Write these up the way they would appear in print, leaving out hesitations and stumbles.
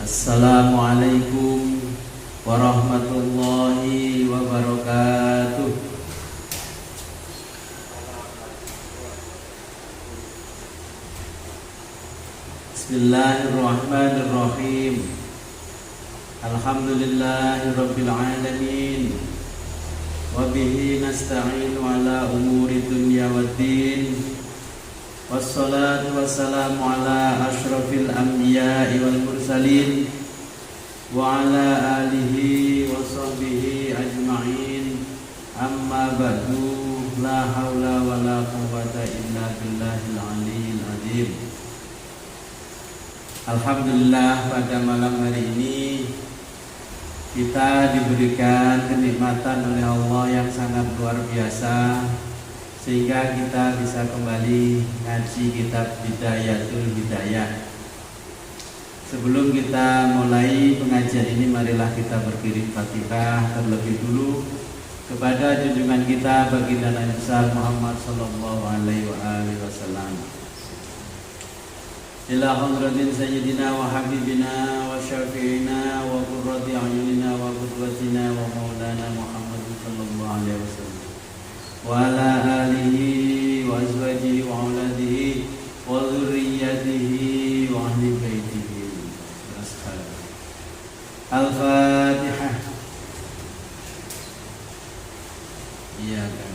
Assalamualaikum warahmatullahi wabarakatuh. Bismillahirrahmanirrahim. Alhamdulillahirabbil alamin. Wa bihi nasta'inu ala umuri dunya waddin. Wassalatu wassalamu ala asyrafil anbiya'i wal mursalin wa ala alihi wa sahbihi ajma'in. Amma ba'du, la hawla wa la quwwata illa billahil aliyyil azim. Alhamdulillah, pada malam hari ini kita diberikan kenikmatan oleh Allah yang sangat luar biasa, sehingga kita bisa kembali ngaji kitab Bidayatul Hidayah. Sebelum kita mulai pengajian ini, marilah kita berkirim Fatihah terlebih dulu kepada junjungan kita baginda Nabi besar Muhammad sallallahu alaihi wasallam. Ila hadratin sayyidina wa habibina wa syafi'ina wa qurrati a'yunina wa qudwatina wa maulana Muhammad sallallahu alaihi wasallam wa ala alihi wa azwajihi wa auladihi wa dzurriyyatihi wa ahli baitihi wa ashabihi. Al-Fatihah. Iya kan.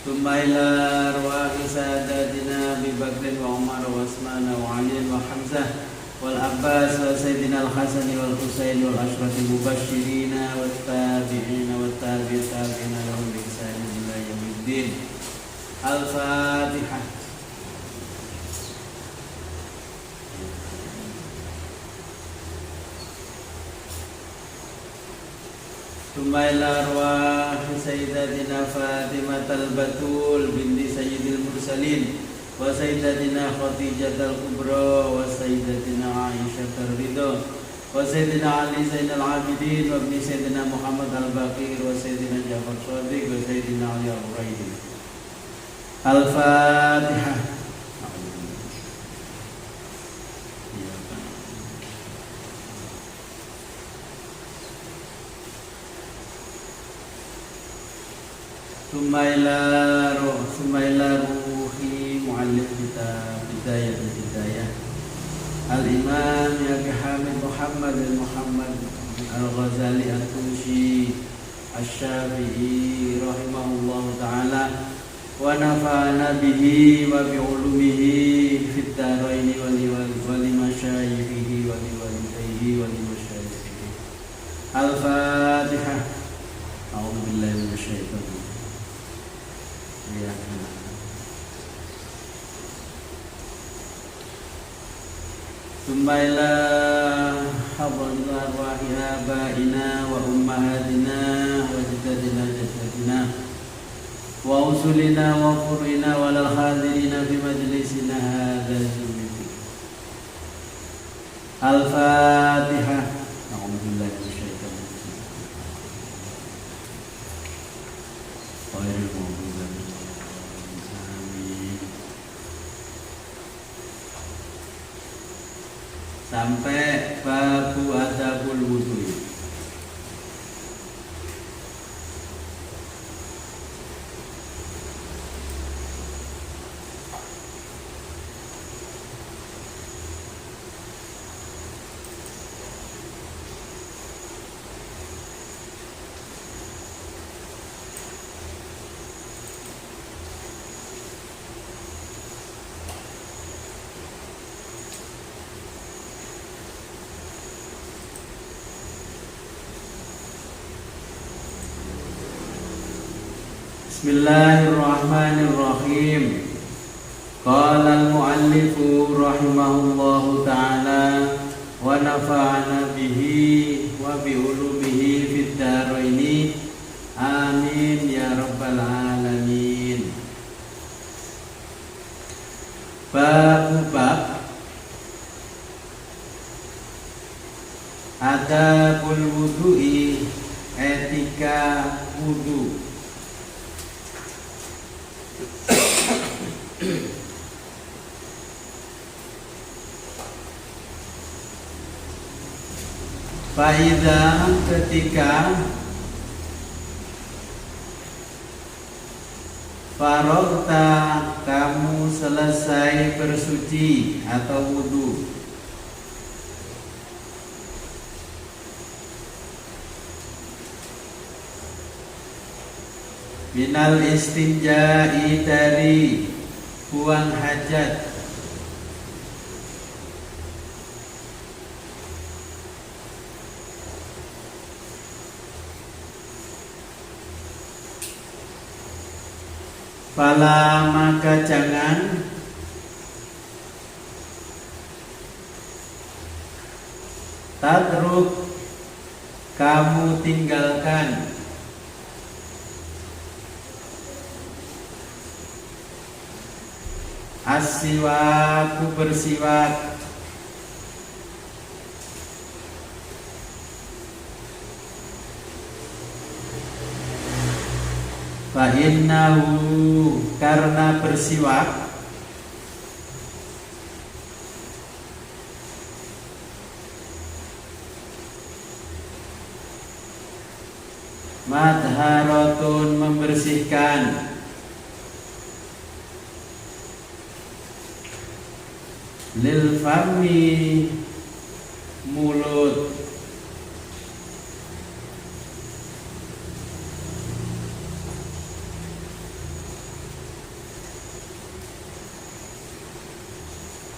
Tsumma ila arwahi sadatina Abi Bakr wa Umar wa Utsman wa Ali wa Hamzah wal Abbas wa Sayyidina Al-Hasan wal Husain wal ashrati mubasysyirin wat tabi'in wat tabi'in lahum bi ihsan ila yaumiddin. Al-Fatihah. Tsumma ila arwahi sayyidatina Fatimah al-Batul binti Sayyidil Mursalin wa sayyidatina Khadijah al-Kubra wa sayyidatina Aisyah ar-Ridha wa sayyidina Ali Zainal Abidin wa ibni sayyidina Muhammad al-Baqir wa sayyidina Ja'far Shadiq wa sayyidina Ali al-Quraidi. Al-Fatihah. Tsumma ila ruhi muallif kitab Bidayatul Hidayah Al-Imam Abi Hamid Muhammad Al-Ghazali At-Tusi Asy-Syafi'i rahimahullahu ta'ala wa nafa'ana bihi wa bi'ulumihi fid dharaini wa li masyayikhihi wa li walidayhi wa li masyayikhihi. Al-Fatihah. A'udzu billahi minasyaitonir rajim. Ya. Tsumma ila hadratil arwahi abaina wa ummahatina wa jaddatina wa usulina wa furina wa lal hadirina fi majlisina hadza jumiti. Al-Fatihah. A'udzu billahi minasyaitonir rajim. Sampai babu adabul wudhu. Bismillahirrahmanirrahim. Qala al-muallifu rahimahullahu ta'ala wa nafa'ana bihi wa bi ulumihi fid dharaini. Amin ya rabbal alamin. Bab adabul wudu'i, etika wudu. Faida ketika farogta kamu selesai bersuci atau wudu, minal istinja'i dari buang hajat, fala maka jangan tadruk kamu tinggalkan as-siwaku bersiwak, fa innahu karena bersiwak madharatun membersihkan, lil fami mulut,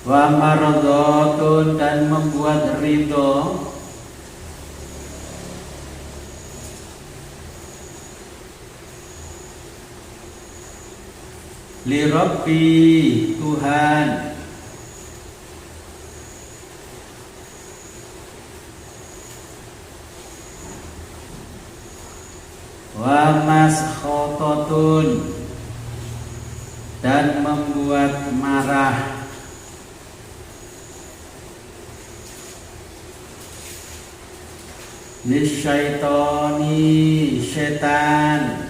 wa maradhatun dan membuat ridho, li Rabbi Tuhan, wa maskhotatun dan membuat marah, lisyaitoni setan.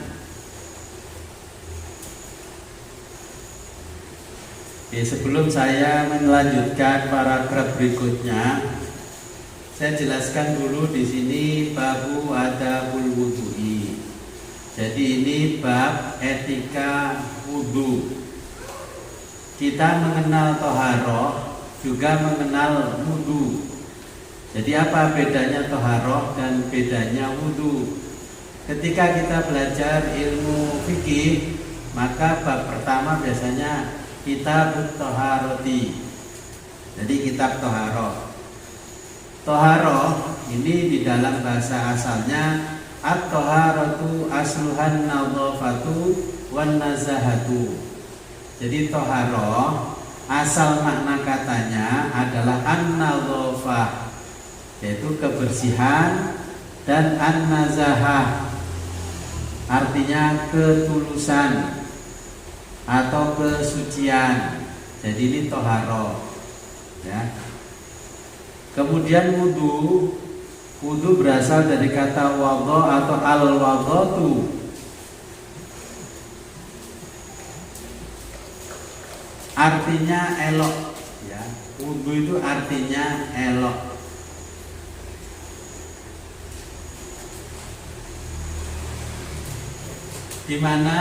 Sebelum saya melanjutkan paragraf berikutnya, saya jelaskan dulu di sini babu adabul wudu'i. Jadi ini bab etika wudu. Kita mengenal toharoh, juga mengenal wudu. Jadi apa bedanya toharoh dan bedanya wudu? Ketika kita belajar ilmu fikih, maka bab pertama biasanya kitab toharoti. Jadi kitab toharoh. Toharoh ini di dalam bahasa asalnya at-toharatu asluhan nadhafatu wan nazahatu. Jadi toharoh asal makna katanya adalah an-nadhafah, yaitu kebersihan, dan an-nazahah artinya ketulusan atau kesucian. Jadi ini toharoh ya. Kemudian wudu. Wudu berasal dari kata wadha atau al-wadhatu. Artinya elok ya. Wudu itu artinya elok. Di mana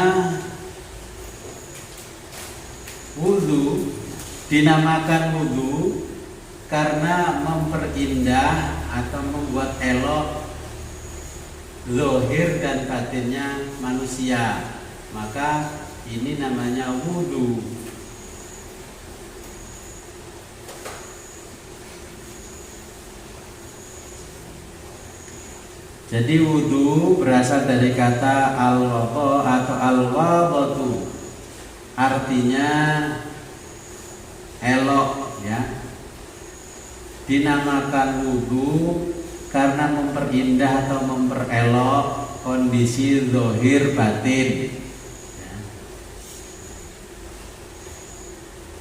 wudu dinamakan wudu karena memperindah atau membuat elok zahir dan batinnya manusia. Maka ini namanya wudu. Jadi wudu berasal dari kata al-wadha atau al-wadhatu, artinya elok ya. Dinamakan wudu karena memperindah atau memperelok kondisi zahir batin ya.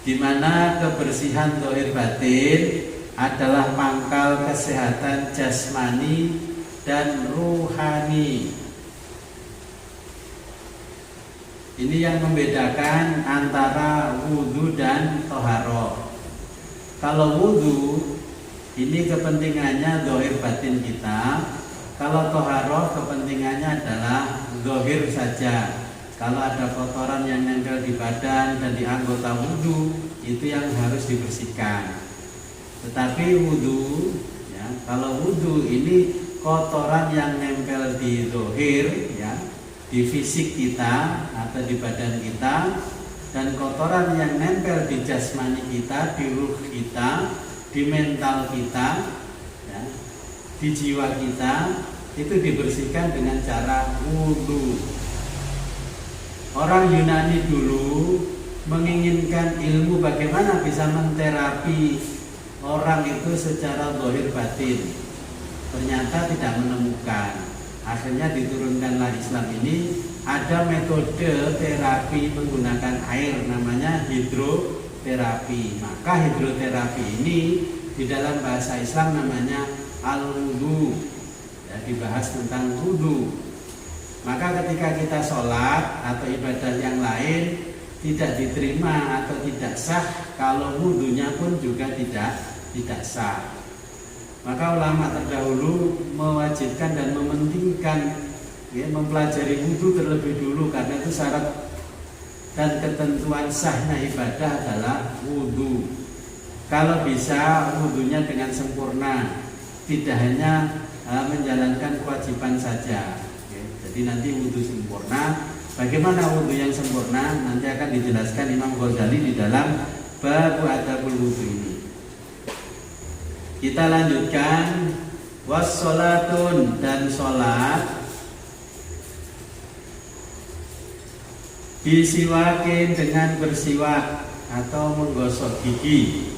Di mana kebersihan zahir batin adalah pangkal kesehatan jasmani dan ruhani. Ini yang membedakan antara wudu dan toharoh. Kalau wudu Ini kepentingannya zahir batin kita. Kalau toharoh kepentingannya adalah zahir saja. Kalau ada kotoran yang nempel di badan dan di anggota wudhu, itu yang harus dibersihkan. Tetapi wudhu, ya, kalau wudhu ini kotoran yang nempel di zahir, ya, di fisik kita atau di badan kita, dan kotoran yang nempel di jasmani kita, di ruh kita, di mental kita, ya, di jiwa kita, itu dibersihkan dengan cara wudhu. Orang Yunani dulu menginginkan ilmu bagaimana bisa menterapi orang itu secara zahir batin. Ternyata tidak menemukan. Akhirnya diturunkanlah Islam ini. Ada metode terapi menggunakan air, namanya hidroterapi. Maka hidroterapi ini di dalam bahasa Islam namanya al-wudu. Ya, dibahas tentang wudu. Maka ketika kita sholat atau ibadah yang lain tidak diterima atau tidak sah kalau wudunya pun juga tidak sah. Maka ulama terdahulu mewajibkan dan mementingkan, ya, mempelajari wudu terlebih dulu, karena itu syarat dan ketentuan sahnya ibadah adalah wudu. Kalau bisa wudunya dengan sempurna, tidak hanya menjalankan kewajiban saja. Jadi nanti wudhu sempurna. Bagaimana wudhu yang sempurna? Nanti akan dijelaskan Imam Ghazali di dalam bab adabul wudhu ini. Kita lanjutkan. Wassolatun, dan sholat disiwakin dengan bersiwak atau menggosok gigi.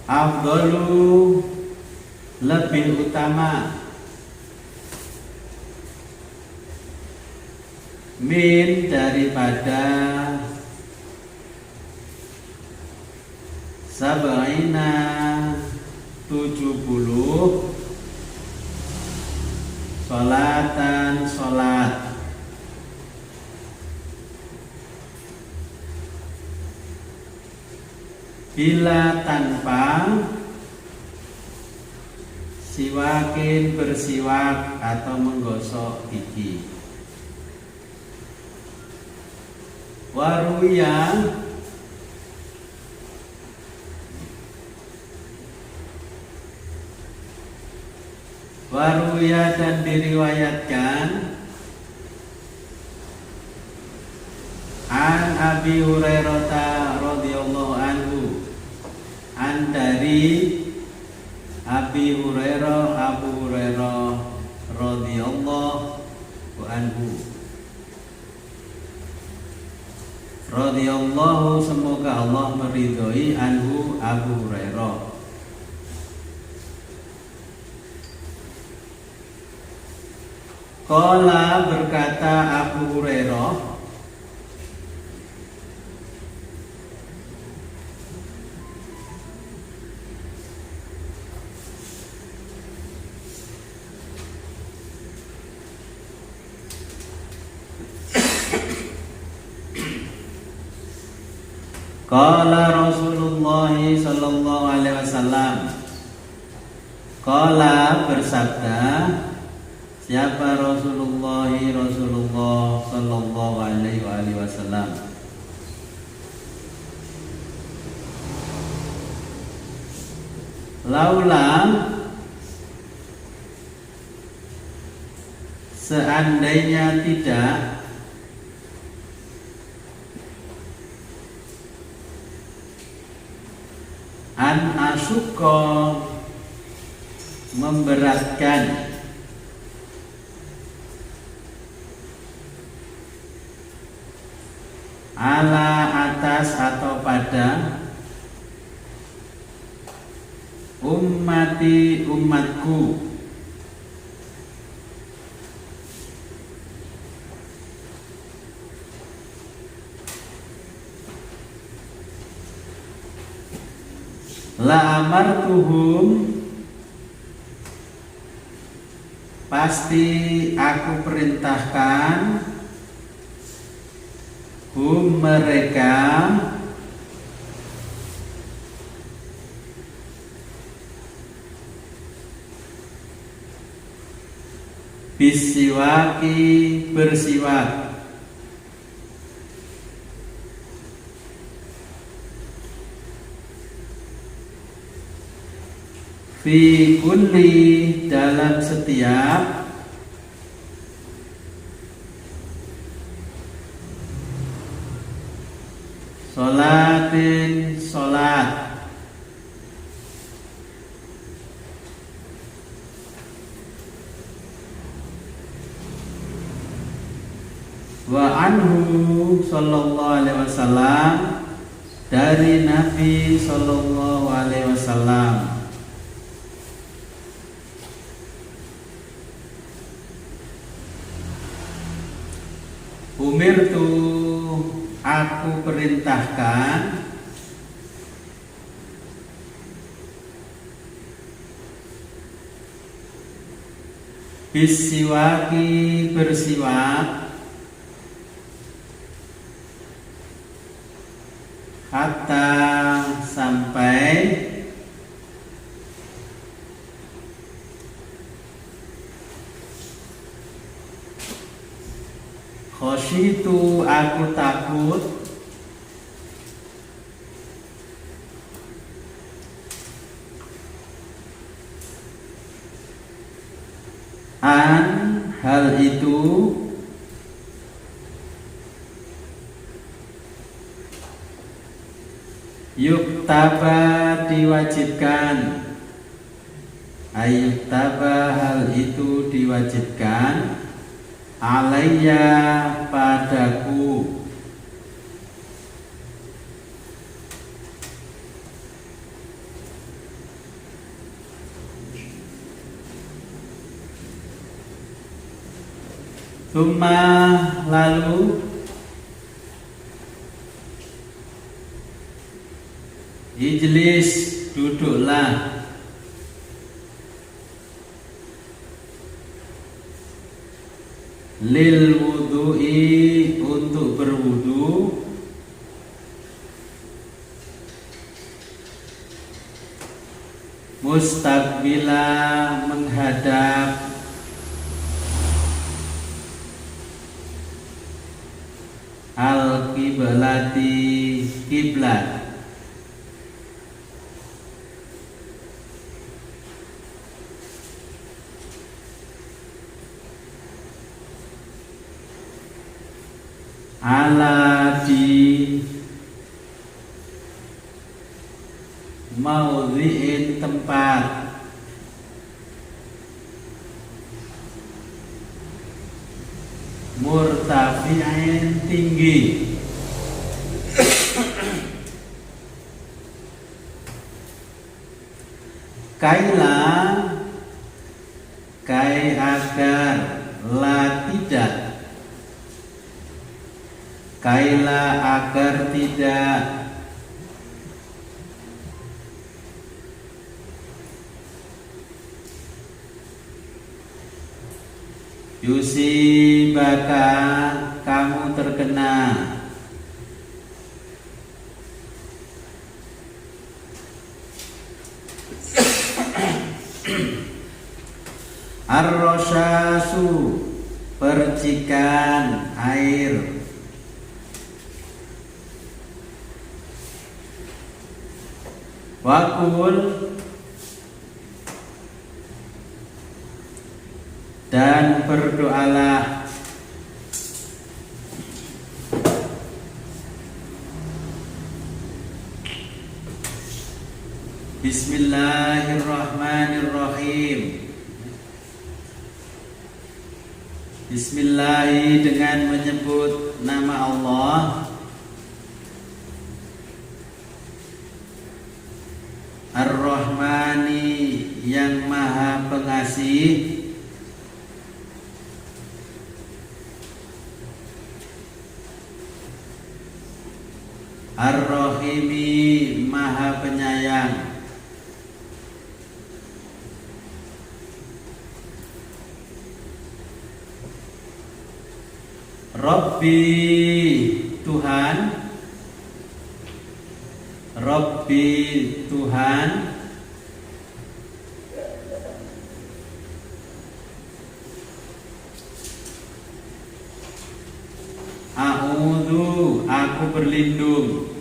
Afdalu, lebih utama, min, daripada, sabaina, 70, sholatan, sholat. Bila, tanpa, siwakin, bersiwak atau menggosok gigi. Waruya, dan diriwayatkan an Abi Hurairah radhiyallahu anhu, dari Abi Hurairah, Abu Hurairah radhiyallahu anhu. Radhiyallahu, semoga Allah meridhoi, anhu, Abu Hurairah. Qala, berkata Abu Hurairah, qala Rasulullah sallallahu alaihi wasallam. Qala, bersabda siapa? Rasulullah sallallahu alaihi wasallam. Laula, seandainya tidak, an asyukko, memberatkan, ala, atas atau pada, ummati, umatku, la amartuhum, pasti aku perintahkan mereka bisiwaki bersiwak fi kulli dalam setiap sholatin sholat wa anhu sallallahu alaihi wasallam dari Nabi sallallahu alaihi wasallam umirtu aku perintahkan bisiwaki bersiwak hatta sampai khosyitu aku takut an hal itu yuktaba diwajibkan ayuktaba hal itu diwajibkan alayya padaku Summa lalu ijlis duduklah lil wudu'i untuk berwudu mustaqbila menghadap al-qiblati kiblat ala di maudhi'in tempat murtafi'in tinggi kaila kai agar la tidak kaila agar tidak yusibaka kamu terkena ar-rosyasu percikan air wakul dan berdoalah Bismillahirrahmanirrahim. Bismillahi dengan menyebut nama Allah Ar-Rahmani yang Maha Pengasih Ar-Rahimi Maha Penyayang. Rabbi Tuhan, Rabbi Tuhan, A'udzu aku berlindung,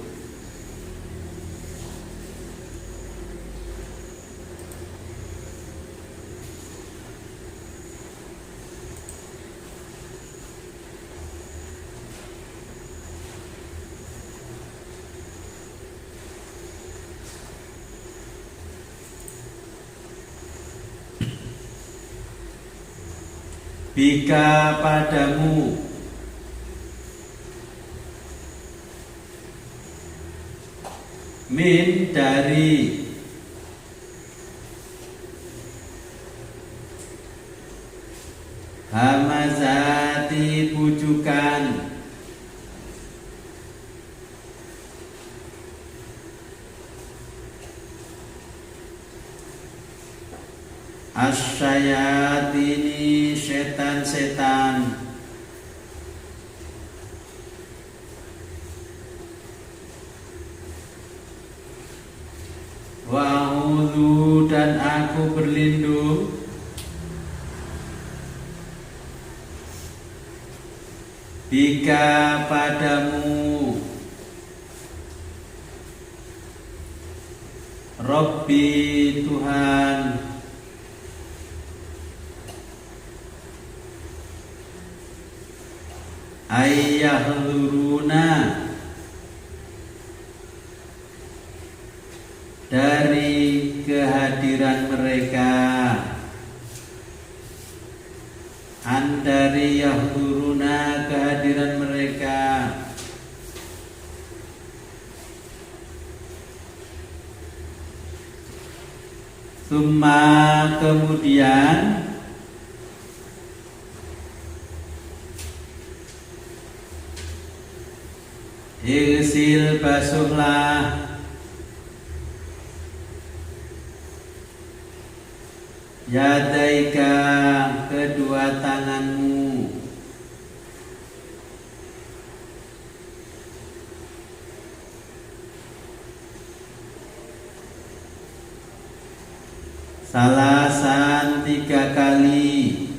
bika padamu, min dari, hamazati bujukan, asyayatini setan-setan, wa'udzu dan aku berlindung, bika padamu, Rabbi Tuhan, ayyahduruna dari kehadiran mereka, dari yahduruna kehadiran mereka, summa kemudian, igsil basuhlah, yadaika kedua tanganmu, salasan 3 kali,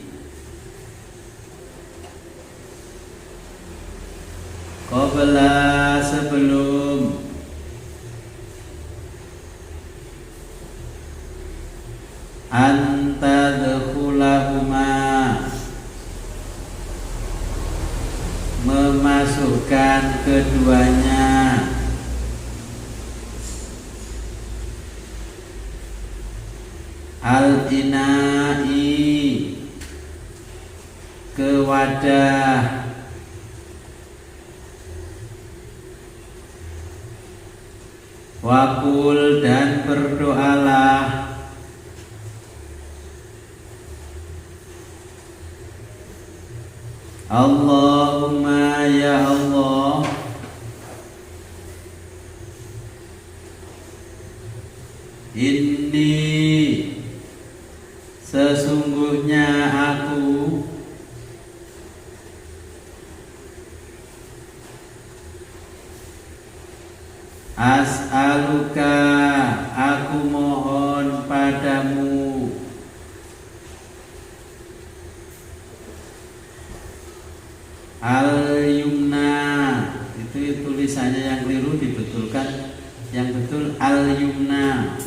qabla sebelum, antadkhulahuma memasukkan keduanya, al-ina'i ke wadah, wakul dan berdoalah, Allahumma ya Allah, inni sesungguhnya aku, as'aluka aku mohon padamu, al-yumna itu tulisannya yang keliru dibetulkan, yang betul al-yumna.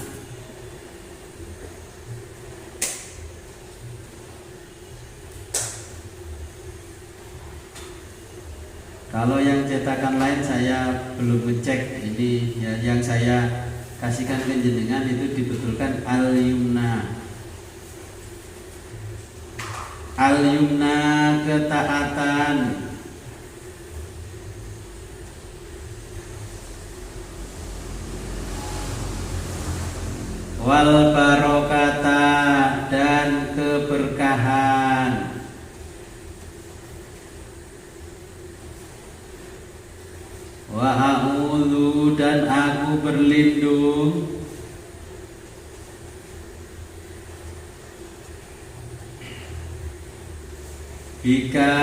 Kalau yang cetakan lain saya belum ngecek, ini ya, yang saya kasihkan ke jenengan itu dibetulkan al-yumna. Al-yumna ketaatan, wal barokata dan keberkahan, wa a'udzu dan aku berlindung, bika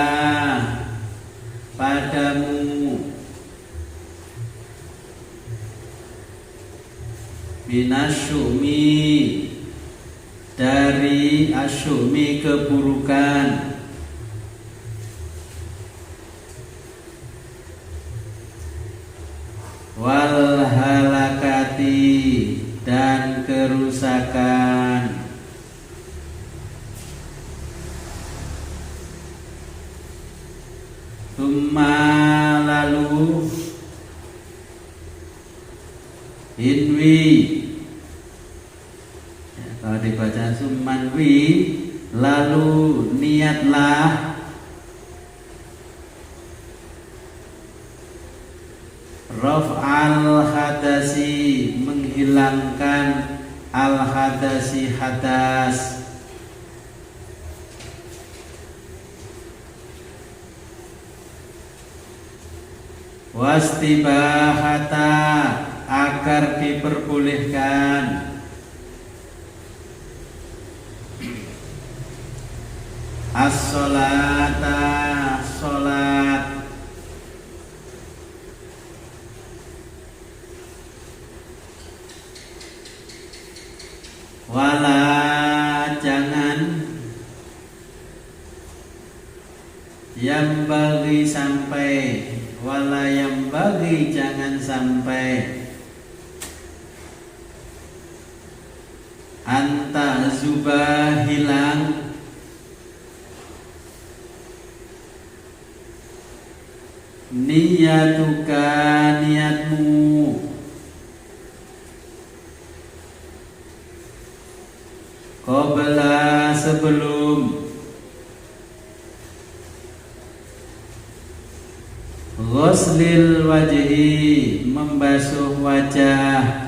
padamu minasyumi dari asyumi keburukan, wal halakati dan kerusakan, summa lalu inwi, ya, kalau dibaca summanwi, lalu niatlah raf'al hadasi, menghilangkan al hadasi hadas, wastibahata agar diperbolehkan, as-sholata sholat, wala jangan, yang bagi sampai, wala yang bagi jangan sampai, anta zubah hilang, niyatuka niatmu, qabla sebelum, ghuslil wajhi membasuh wajah,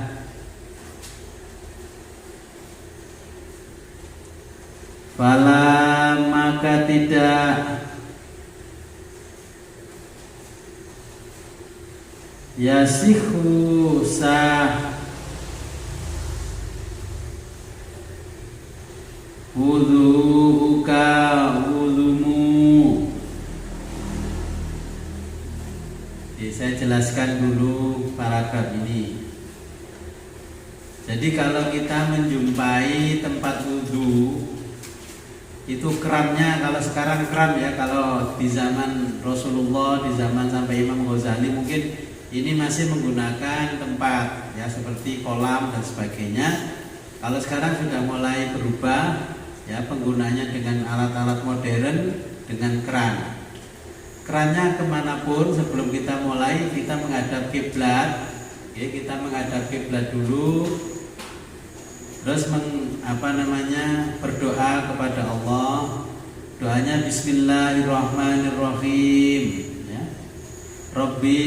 fala maka tidak, yasihu sah, wudu'uka wudumu. Saya jelaskan dulu paragraf ini. Jadi kalau kita menjumpai tempat wudhu, itu kerannya, kalau sekarang keran ya, kalau di zaman Rasulullah, di zaman sampai Imam Ghazali mungkin ini masih menggunakan tempat ya seperti kolam dan sebagainya. Kalau sekarang sudah mulai berubah ya, penggunanya dengan alat-alat modern, dengan keran. Kerannya kemanapun sebelum kita mulai, kita menghadap kiblat ya, kita menghadap kiblat dulu, terus berdoa kepada Allah. Doanya Bismillahirrahmanirrahim ya. Rabbi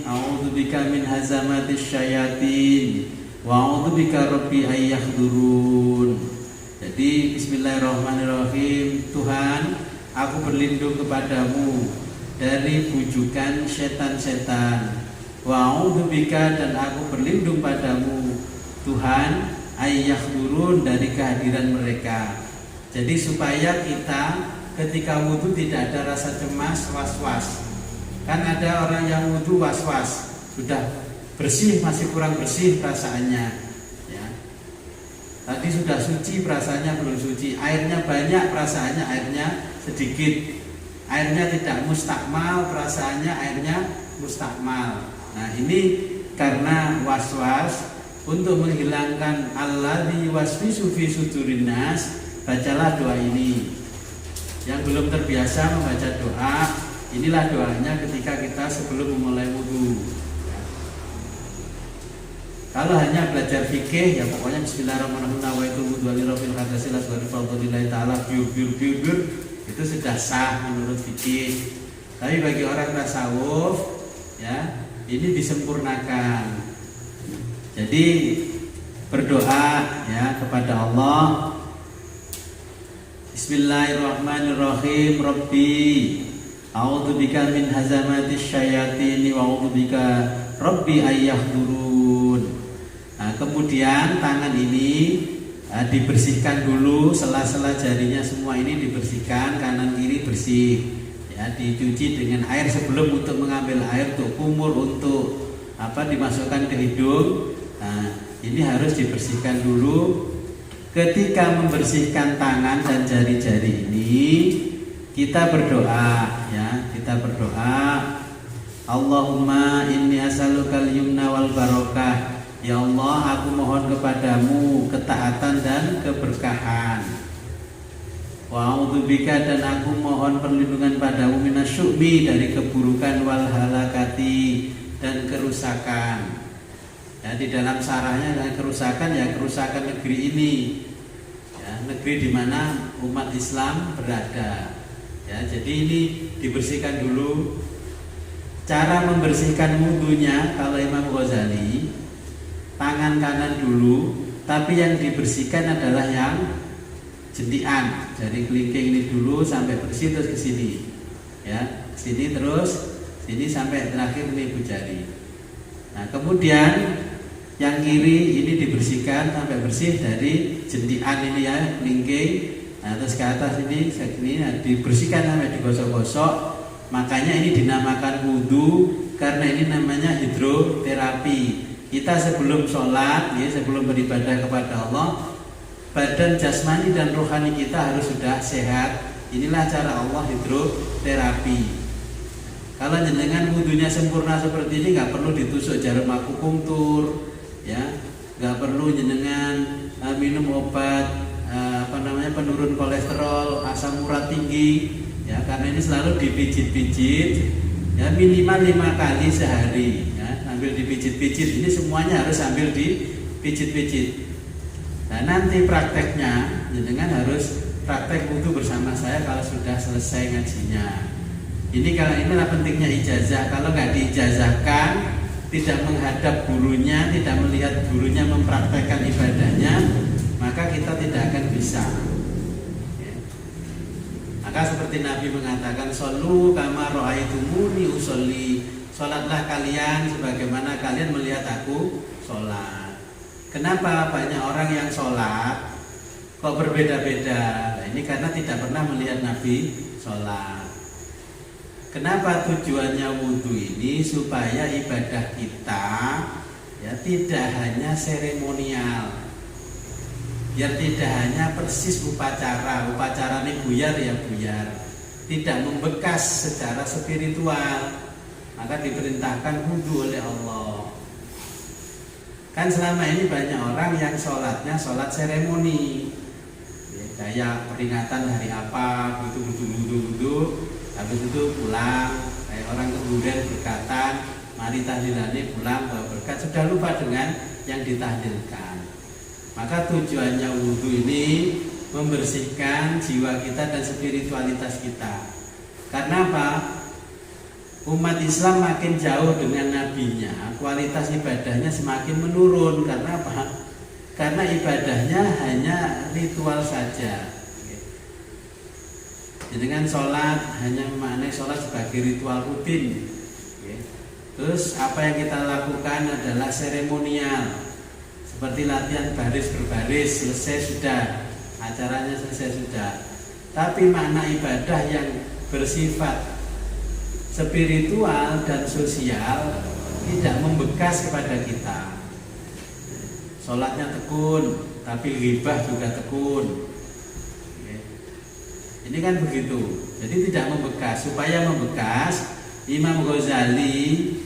a'udzubika min hazamatis syayatin wa a'udzubika rabbi ayyahdurun. Jadi Bismillahirrahmanirrahim, Tuhan, aku berlindung kepadamu dari bujukan setan-setan. Wa a'udzubika, dan aku berlindung padamu Tuhan, ayyahdurun, dari kehadiran mereka. Jadi supaya kita ketika wudhu tidak ada rasa cemas, was-was. Kan ada orang yang wudhu was-was, sudah bersih masih kurang bersih perasaannya ya. Tadi sudah suci perasaannya belum suci, airnya banyak perasaannya airnya sedikit, airnya tidak mustakmal perasaannya airnya mustakmal. Nah ini karena was-was. Untuk menghilangkan alladzi waswisu fi sudurin nas, bacalah doa ini. Yang belum terbiasa membaca doa, inilah doanya ketika kita sebelum memulai wudhu. Kalau hanya belajar fikih, ya pokoknya Bismillahirrahmanirrahim, nawaitu wudhu alirrafil hadasi laswari fadlillahi ta'ala biur, itu sudah sah menurut fikih. Tapi bagi orang tasawuf ya, ini disempurnakan. Jadi berdoa ya kepada Allah. Bismillahirrahmanirrahim. Rabbi a'udzubika min hazamatis syayatin wa a'udzubika rabbi ayyahdurun. Nah, kemudian tangan ini dibersihkan dulu, sela-sela jarinya semua ini dibersihkan, kanan kiri bersih. Ya, ya, dicuci dengan air sebelum untuk mengambil air untuk kumur, untuk dimasukkan ke hidung. Nah, ini harus dibersihkan dulu. Ketika membersihkan tangan dan jari-jari ini, kita berdoa, ya, kita berdoa, Allahumma inni as'alukal yumna wal barokah. Ya Allah, aku mohon kepadamu ketaatan dan keberkahan. Wa a'udzubika, dan aku mohon perlindungan padamu minasyu'mi, dari keburukan, wal halakati, dan kerusakan. Ya, di dalam sarahnya adalah kerusakan, ya kerusakan negeri ini, ya, negeri di mana umat Islam berada. Ya, jadi ini dibersihkan dulu. Cara membersihkan wudunya, kalau Imam Ghazali, tangan kanan dulu, tapi yang dibersihkan adalah yang jentian, jari kelingking ini dulu sampai bersih, terus ke sini, ya, sini terus sini sampai terakhir ini ibu jari. Nah, kemudian yang kiri ini dibersihkan sampai bersih dari jentian ini, ya, kelingking. Nah, terus ke atas ini segini, nah, dibersihkan sampai digosok-gosok. Makanya ini dinamakan wudhu, karena ini namanya hidroterapi. Kita sebelum sholat, ya, sebelum beribadah kepada Allah, badan jasmani dan rohani kita harus sudah sehat. Inilah cara Allah hidroterapi. Kalau jenengan wudhunya sempurna seperti ini, nggak perlu ditusuk jarum akupunktur, ya, nggak perlu jenengan minum obat penurun kolesterol, asam urat tinggi, ya, karena ini selalu dipijit-pijit, ya, minimal 5 kali sehari, ya, sambil dipijit-pijit. Ini semuanya harus sambil dipijit-pijit. Nah, nanti prakteknya jenengan harus praktek wudhu bersama saya kalau sudah selesai ngajinya. Ini kalau inilah pentingnya ijazah. Kalau nggak diijazahkan, tidak menghadap gurunya, tidak melihat gurunya mempraktekkan ibadahnya, maka kita tidak akan bisa. Ya. Maka seperti Nabi mengatakan, "Shollu kama ra'aitumuni usolli." Sholatlah kalian sebagaimana kalian melihat aku sholat. Kenapa banyak orang yang sholat kok berbeda-beda? Nah, ini karena tidak pernah melihat Nabi sholat. Kenapa tujuannya wudhu ini? Supaya ibadah kita, ya, tidak hanya seremonial, biar tidak hanya persis upacara ini buyar ya buyar, tidak membekas secara spiritual. Maka diperintahkan wudhu oleh Allah. Kan selama ini banyak orang yang sholatnya sholat seremoni, ya, kayak peringatan hari apa, wudhu, habis itu pulang, kayak orang kemudian berkatan, mari tahlilane pulang bawa berkat, sudah lupa dengan yang ditahlilkan. Maka tujuannya wudhu ini membersihkan jiwa kita dan spiritualitas kita. Karena apa? Umat Islam makin jauh dengan nabinya, kualitas ibadahnya semakin menurun. Karena apa? Karena ibadahnya hanya ritual saja. Dengan sholat hanya memaknai sholat sebagai ritual rutin. Terus apa yang kita lakukan adalah seremonial, seperti latihan baris berbaris, selesai sudah, acaranya selesai sudah. Tapi makna ibadah yang bersifat spiritual dan sosial tidak membekas kepada kita. Sholatnya tekun, tapi ghibah juga tekun. Ini kan begitu. Jadi tidak membekas. Supaya membekas, Imam Ghazali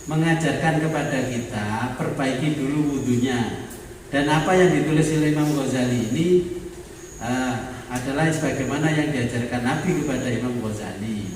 mengajarkan kepada kita perbaiki dulu wudhunya. Dan apa yang ditulis oleh Imam Ghazali ini adalah sebagaimana yang diajarkan Nabi kepada Imam Ghazali.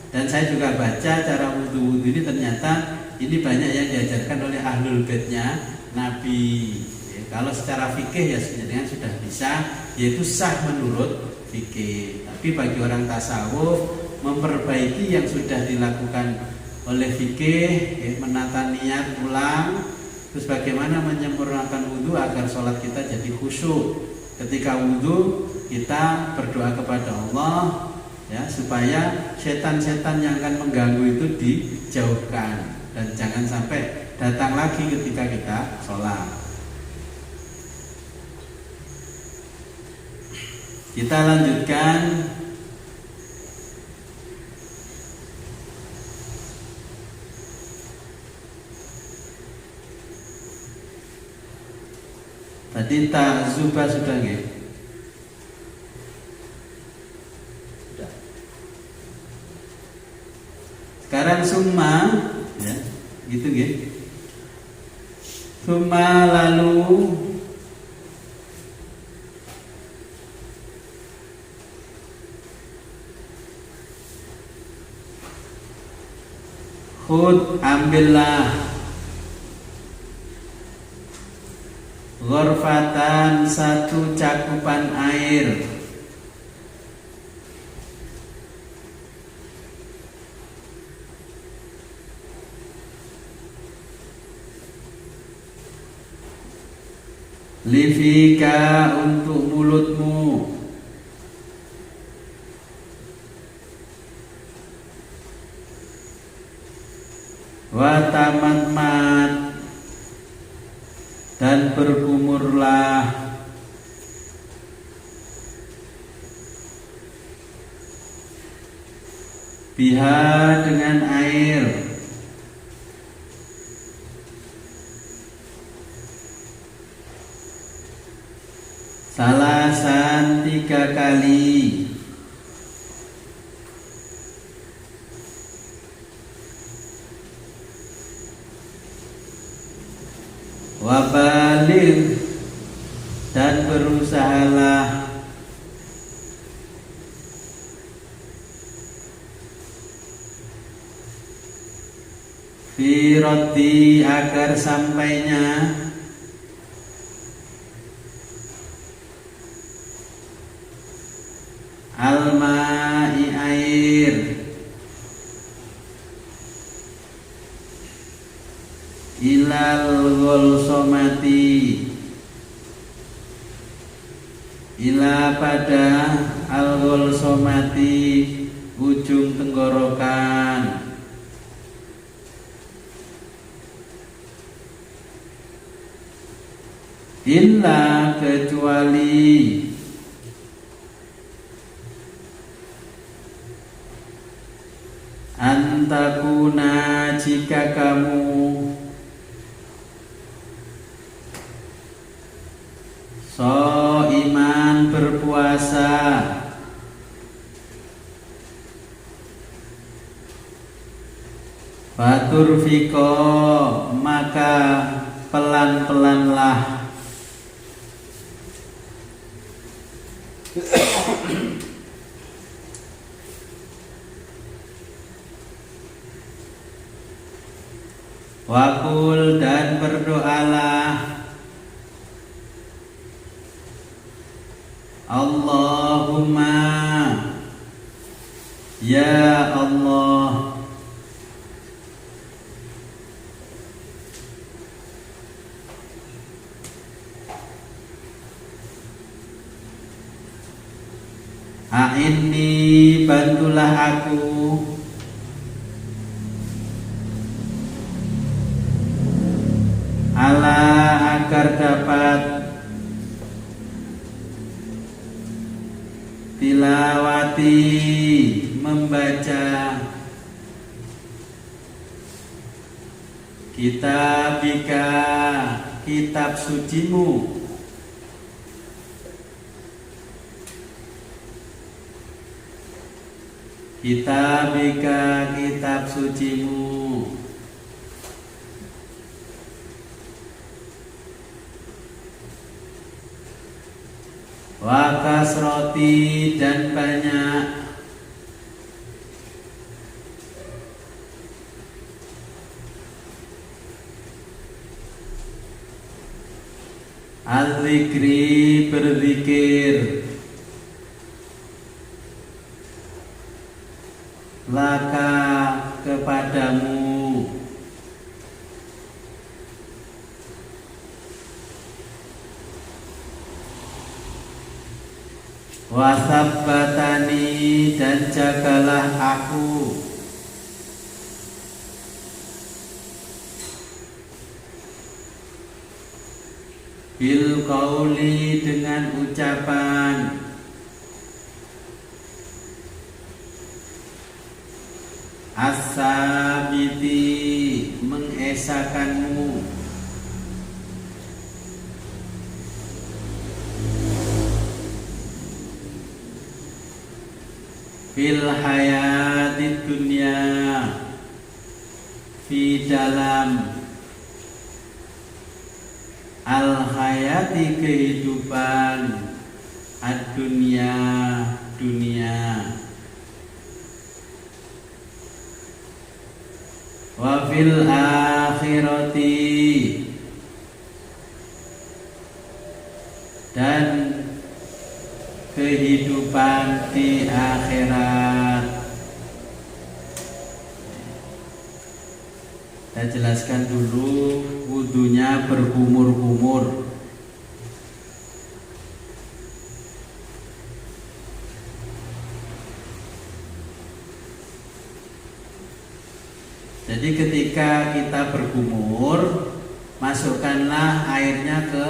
Dan saya juga baca cara wudhu ini, ternyata ini banyak yang diajarkan oleh ahlul baitnya Nabi. Kalau secara fikih ya sebenarnya sudah bisa, yaitu sah menurut fikih. Tapi bagi orang tasawuf, memperbaiki yang sudah dilakukan oleh fikih, menata niat ulang, terus bagaimana menyempurnakan wudhu agar sholat kita jadi khusyuk. Ketika wudhu kita berdoa kepada Allah, ya, supaya setan-setan yang akan mengganggu itu dijauhkan dan jangan sampai datang lagi ketika kita sholat. Kita lanjutkan Berarti ta'zuba sudah nggih? Sudah. Sekarang summa ya, gitu nggih. Summa lalu khud ambillah ghurfatan satu cakupan air lifika untuk mulutmu wa tamatmat dan berkumurlah biha dengan air salasan 3 kali wabalir dan berusahalah firoti agar sampainya almai air ilal gholsomati ila pada al gholsomati ujung tenggorokan illa kecuali antakuna jika kamu iman berpuasa batur fiko maka pelan-pelanlah wakul dan berdoalah Allahumma ya Allah a'inni bantulah aku ala agar dapat tilawati membaca kitabika kitab sucimu kitabika kitab sucimu wa kasroti dan banyak al-zikri berzikir laka kepadamu wasabbatani dan jagalah aku bil qauli dengan ucapan as-sabiti mengesakanmu fil hayatid dunya, fi dalam al hayati kehidupan ad-dunya dunia, wa fil akhirati dan kehidupan di akhirat. Saya jelaskan dulu wudunya berkumur-kumur. Jadi ketika kita berkumur, masukkanlah airnya ke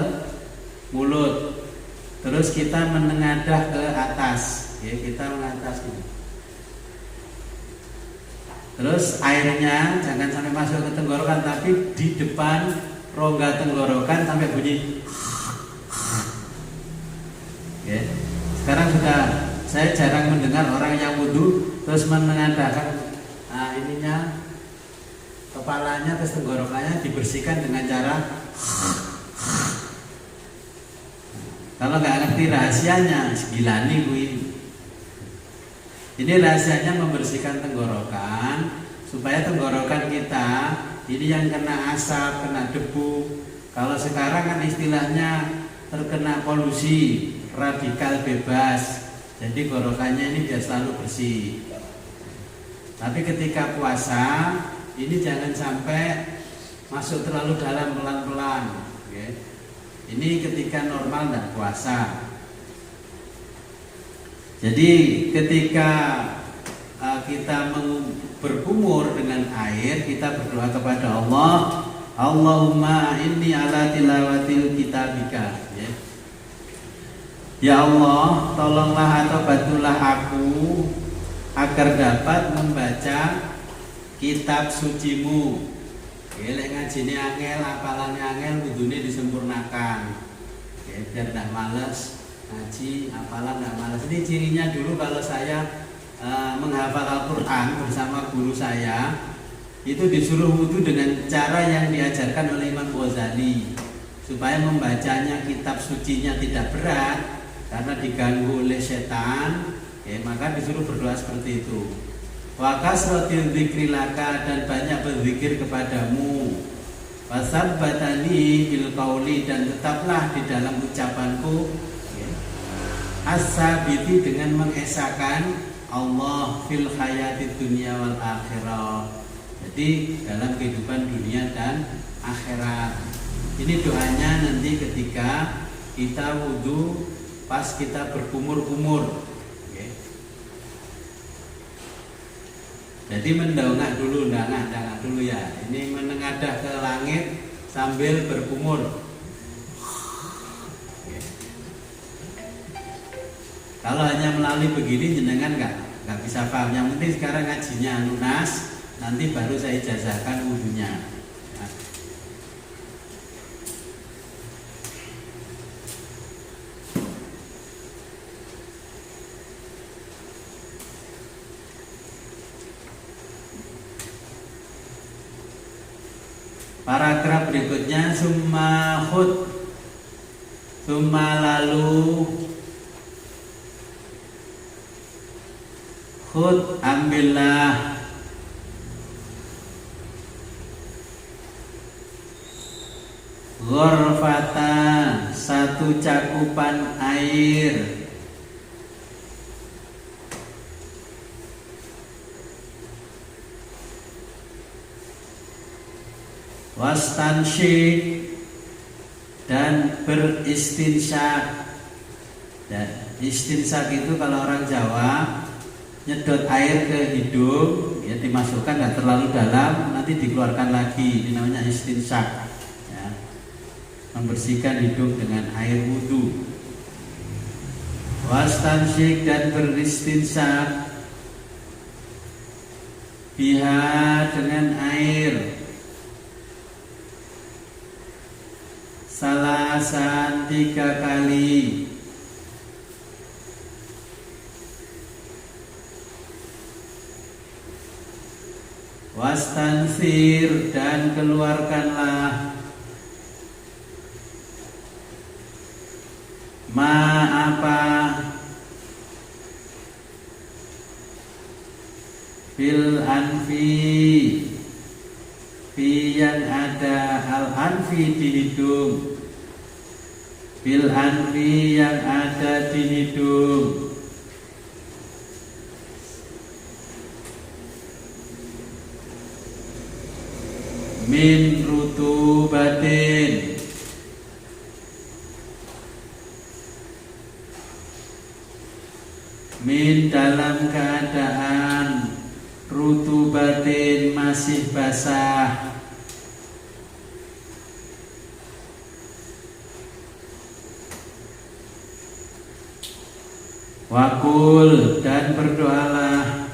mulut. Terus kita menengadah ke atas, ya, kita mengatas ini. Terus airnya jangan sampai masuk ke tenggorokan, tapi di depan rongga tenggorokan sampai bunyi. Ya. Sekarang sudah, saya jarang mendengar orang yang wudu terus menengadahkan ininya, kepalanya terus tenggorokannya dibersihkan dengan cara. Kalau nggak ngerti rahasianya, gilani gue. Ini rahasianya membersihkan tenggorokan supaya tenggorokan kita ini yang kena asap, kena debu. Kalau sekarang kan istilahnya terkena polusi, radikal bebas. Jadi tenggorokannya ini biar selalu bersih. Tapi ketika puasa ini jangan sampai masuk terlalu dalam, pelan-pelan. Okay. Ini ketika normal dan puasa. Jadi ketika kita berkumur dengan air, kita berdoa kepada Allah, Allahumma inni ala tilawatil kitabika. Ya Allah, tolonglah atau bantulah aku agar dapat membaca kitab sucimu. Lek ngajine angel, apalane angel, kudune disempurnakan. Biar tidak males ngaji, apalan tidak males. Ini cirinya dulu kalau saya menghafal Al-Quran bersama guru saya, itu disuruh wudu dengan cara yang diajarkan oleh Imam Ghazali, supaya membacanya kitab sucinya tidak berat karena diganggu oleh setan. Maka disuruh berdoa seperti itu. Wa kasratil dzikri laka, dan banyak berzikir kepadamu. Wasabbatani bil qauli, dan tetaplah di dalam ucapanku, as-sabiti, dengan mengesahkan Allah fil hayatid dunya wal akhirah. Jadi dalam kehidupan dunia dan akhirat. Ini doanya nanti ketika kita wudu pas kita berkumur-kumur. Jadi mendongak dulu, dangak dulu ya. Ini menengadah ke langit sambil berkumur. Kalau hanya melalui begini jenengan nggak bisa paham. Yang penting sekarang ngajinya lunas, nanti baru saya ijazahkan wudunya. Paragraf berikutnya, summa lalu khud, ambillah ghurfata, satu cakupan air, wastansyik, dan beristinsyak. Dan istinsyak itu kalau orang Jawa nyedot air ke hidung, ya dimasukkan nggak terlalu dalam, nanti dikeluarkan lagi. Ini namanya istinsyak. Ya. Membersihkan hidung dengan air wudu. Wastansyik, dan beristinsyak biha, dengan air, salasan, 3 kali. wastansir dan keluarkanlah ma apa fil anfi fi yang ada al anfi di hidung fil anfi yang ada di hidung min rutubatin min dalam keadaan rutubatin masih basah wakul dan berdoalah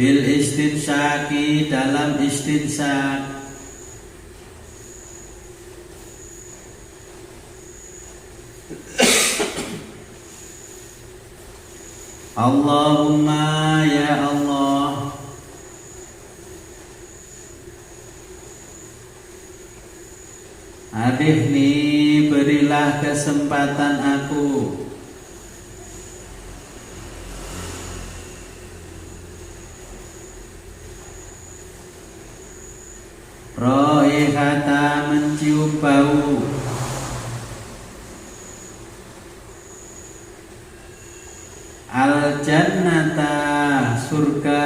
bil istinsyaki dalam istinsyak Allahumma ya Allah arihni berilah kesempatan aku raihata mencium bau al jannata surga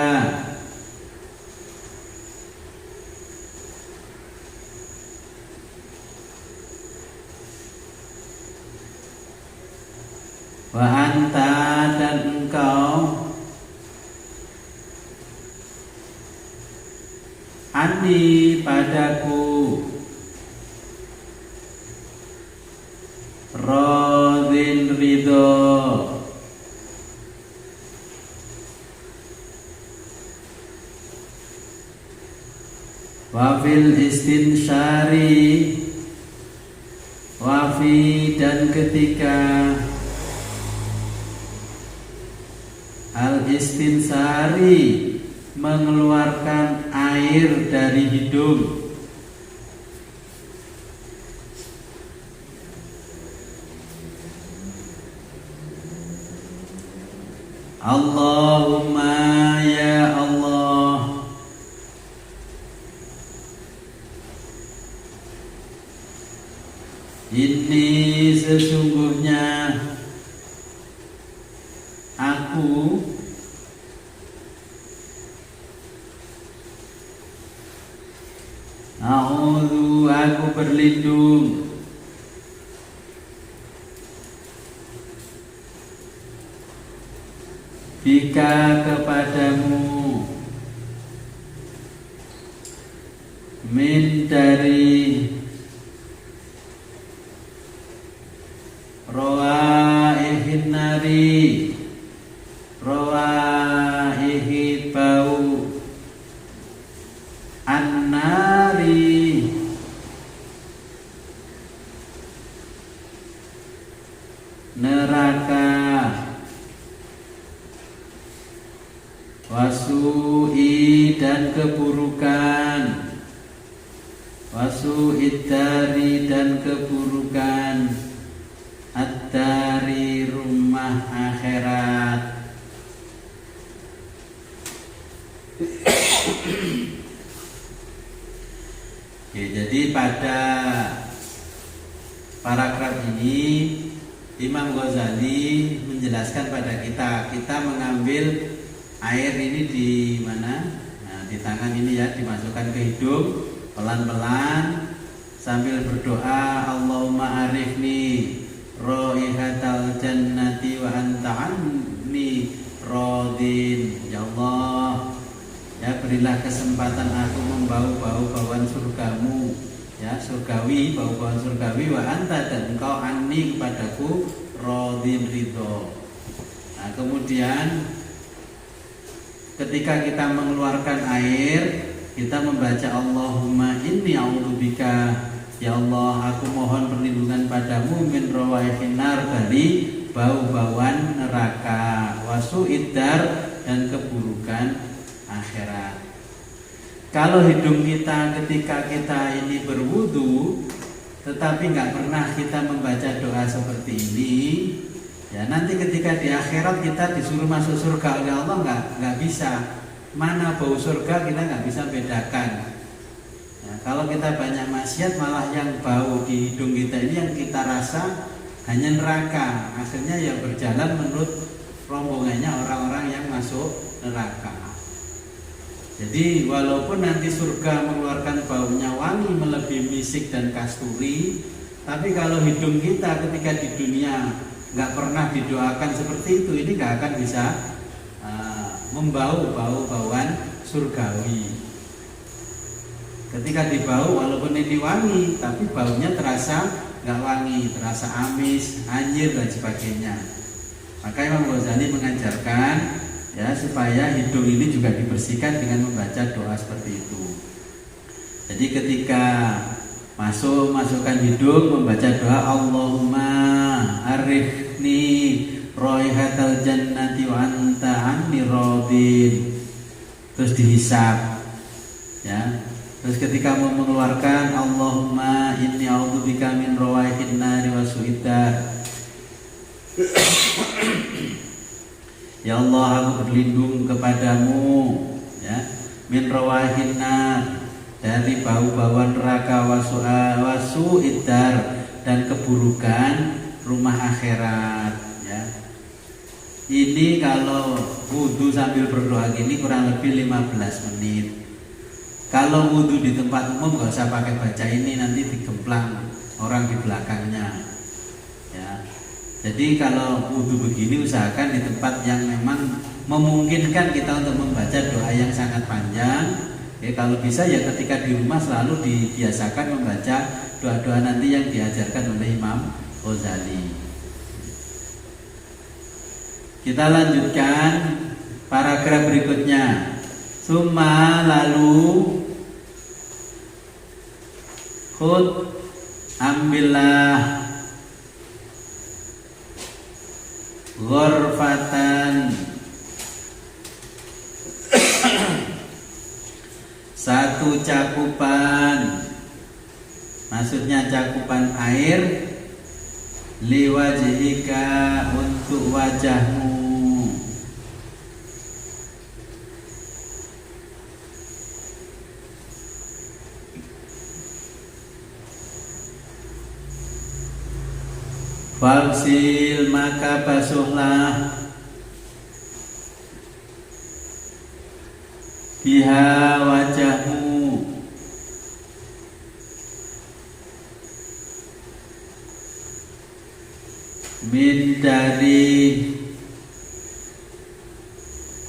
wa anta dan engkau ani padaku radin ridho wafil istinsyari wafi dan ketika al istinsari mengeluarkan air dari hidung Allahumma ya Allah ini sesungguhnya aku a'udzu aku berlindung bika kepadamu min dari rawaihin nari rawaihi bau an-nari neraka wasu'i dan keburukan wasu'id dari dan keburukan ad-dari rumah akhirat Oke, jadi pada paragraf ini Imam Ghazali menjelaskan pada kita mengambil air ini di mana? Nah, di tangan ini ya, dimasukkan ke hidung pelan-pelan sambil berdoa Allahumma arifni raihatal jannati wa anta anni radin. Ya Allah, ya berilah kesempatan aku membau bau-bauan surgamu, ya surgawi, bau-bauan surgawi wa anta dan engkau anni kepadaku radin ridho. Nah, kemudian ketika kita mengeluarkan air, kita membaca Allahumma inni a'udzubika, ya Allah aku mohon perlindungan padamu min rawaihin nar dari bau-bauan neraka, wasu'idar, dan keburukan akhirat. Kalau hidung kita ketika kita ini berwudu tetapi nggak pernah kita membaca doa seperti ini, ya nanti ketika di akhirat kita disuruh masuk surga oleh Allah nggak bisa. Mana bau surga kita nggak bisa bedakan. Ya, kalau kita banyak maksiat malah yang bau di hidung kita ini yang kita rasa hanya neraka. Akhirnya ya berjalan menurut rombongannya orang-orang yang masuk neraka. Jadi walaupun nanti surga mengeluarkan baunya wangi melebihi misik dan kasturi, tapi kalau hidung kita ketika di dunia nggak pernah didoakan seperti itu, ini nggak akan bisa membau bau-bauan surgawi. Ketika dibau walaupun ini wangi, tapi baunya terasa nggak wangi, terasa amis, anjir dan sebagainya. Maka Imam Ghazali mengajarkan ya supaya hidung ini juga dibersihkan dengan membaca doa seperti itu. Jadi ketika masukkan hidung membaca doa Allahumma arifni raihatal jannati wa anta anni radin, terus dihisab ya. Terus ketika mau mengeluarkan Allahumma inni a'udzubika min rawaihin nari wa su'idar, ya Allah aku berlindung kepadamu ya min rawaihin nar, dari bau-bauan neraka, wasu'idar, dan keburukan rumah akhirat ya. Ini kalau wudu sambil berdoa gini kurang lebih 15 menit. Kalau wudu di tempat umum nggak usah pakai baca ini, nanti digemplang orang di belakangnya ya. Jadi kalau wudu begini usahakan di tempat yang memang memungkinkan kita untuk membaca doa yang sangat panjang. Ya, kalau bisa ya ketika di rumah selalu dibiasakan membaca doa-doa nanti yang diajarkan oleh Imam Ghazali. Kita lanjutkan paragraf berikutnya. Summa lalu khud ambillah ghurfatan satu cakupan, maksudnya cakupan air, liwajhika untuk wajahmu, faksil maka basuhlah biha wajahmu, min dari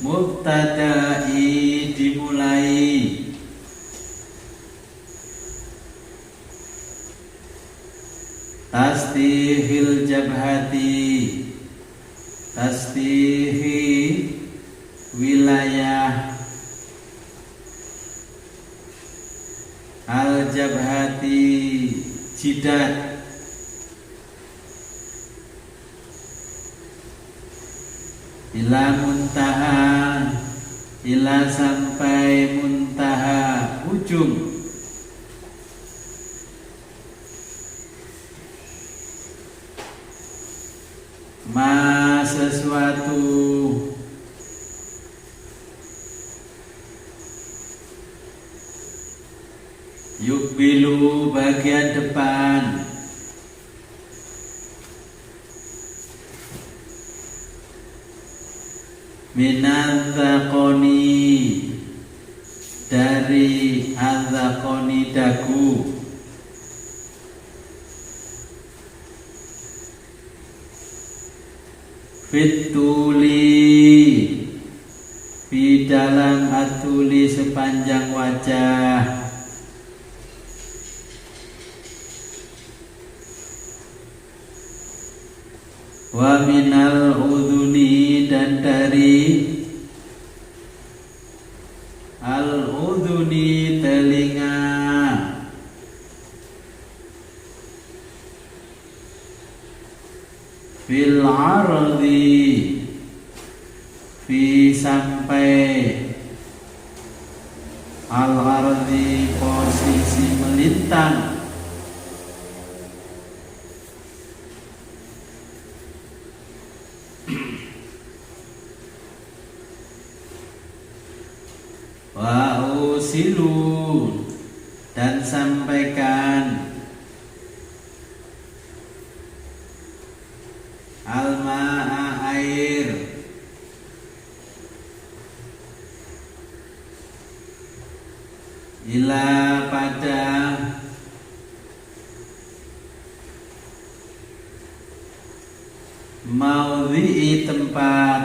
mubtada'i dimulai, tastihil jabhati, tastihi wilayah, al jabhati jidat, ila muntaha, ila sampai muntaha ujung, ma sesuatu, yukbilu bagian depan, minadzaqoni dari adzaqoni dagu, fituli di dalam atuli sepanjang wajah, wa minal udhuni dan dari al udhuni telinga, fil ardi fi sampai al ardi posisi melintang wa usilu dan sampaikan al-ma'a air ila pada maudhi'i tempat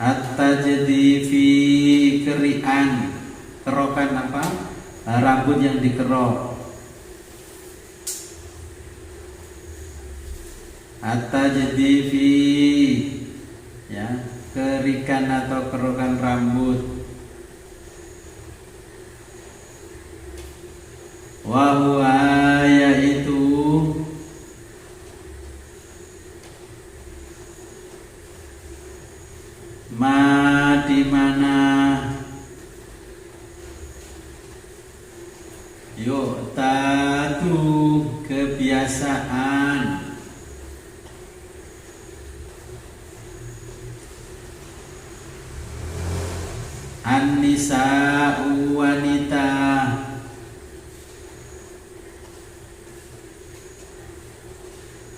hatta jadi fi kerian kerokan apa rambut yang dikerok hatta jadi fi ya kerikan atau kerokan rambut wa huwa yaitu ma di mana yuk tatu kebiasaan an-nisa'u wanita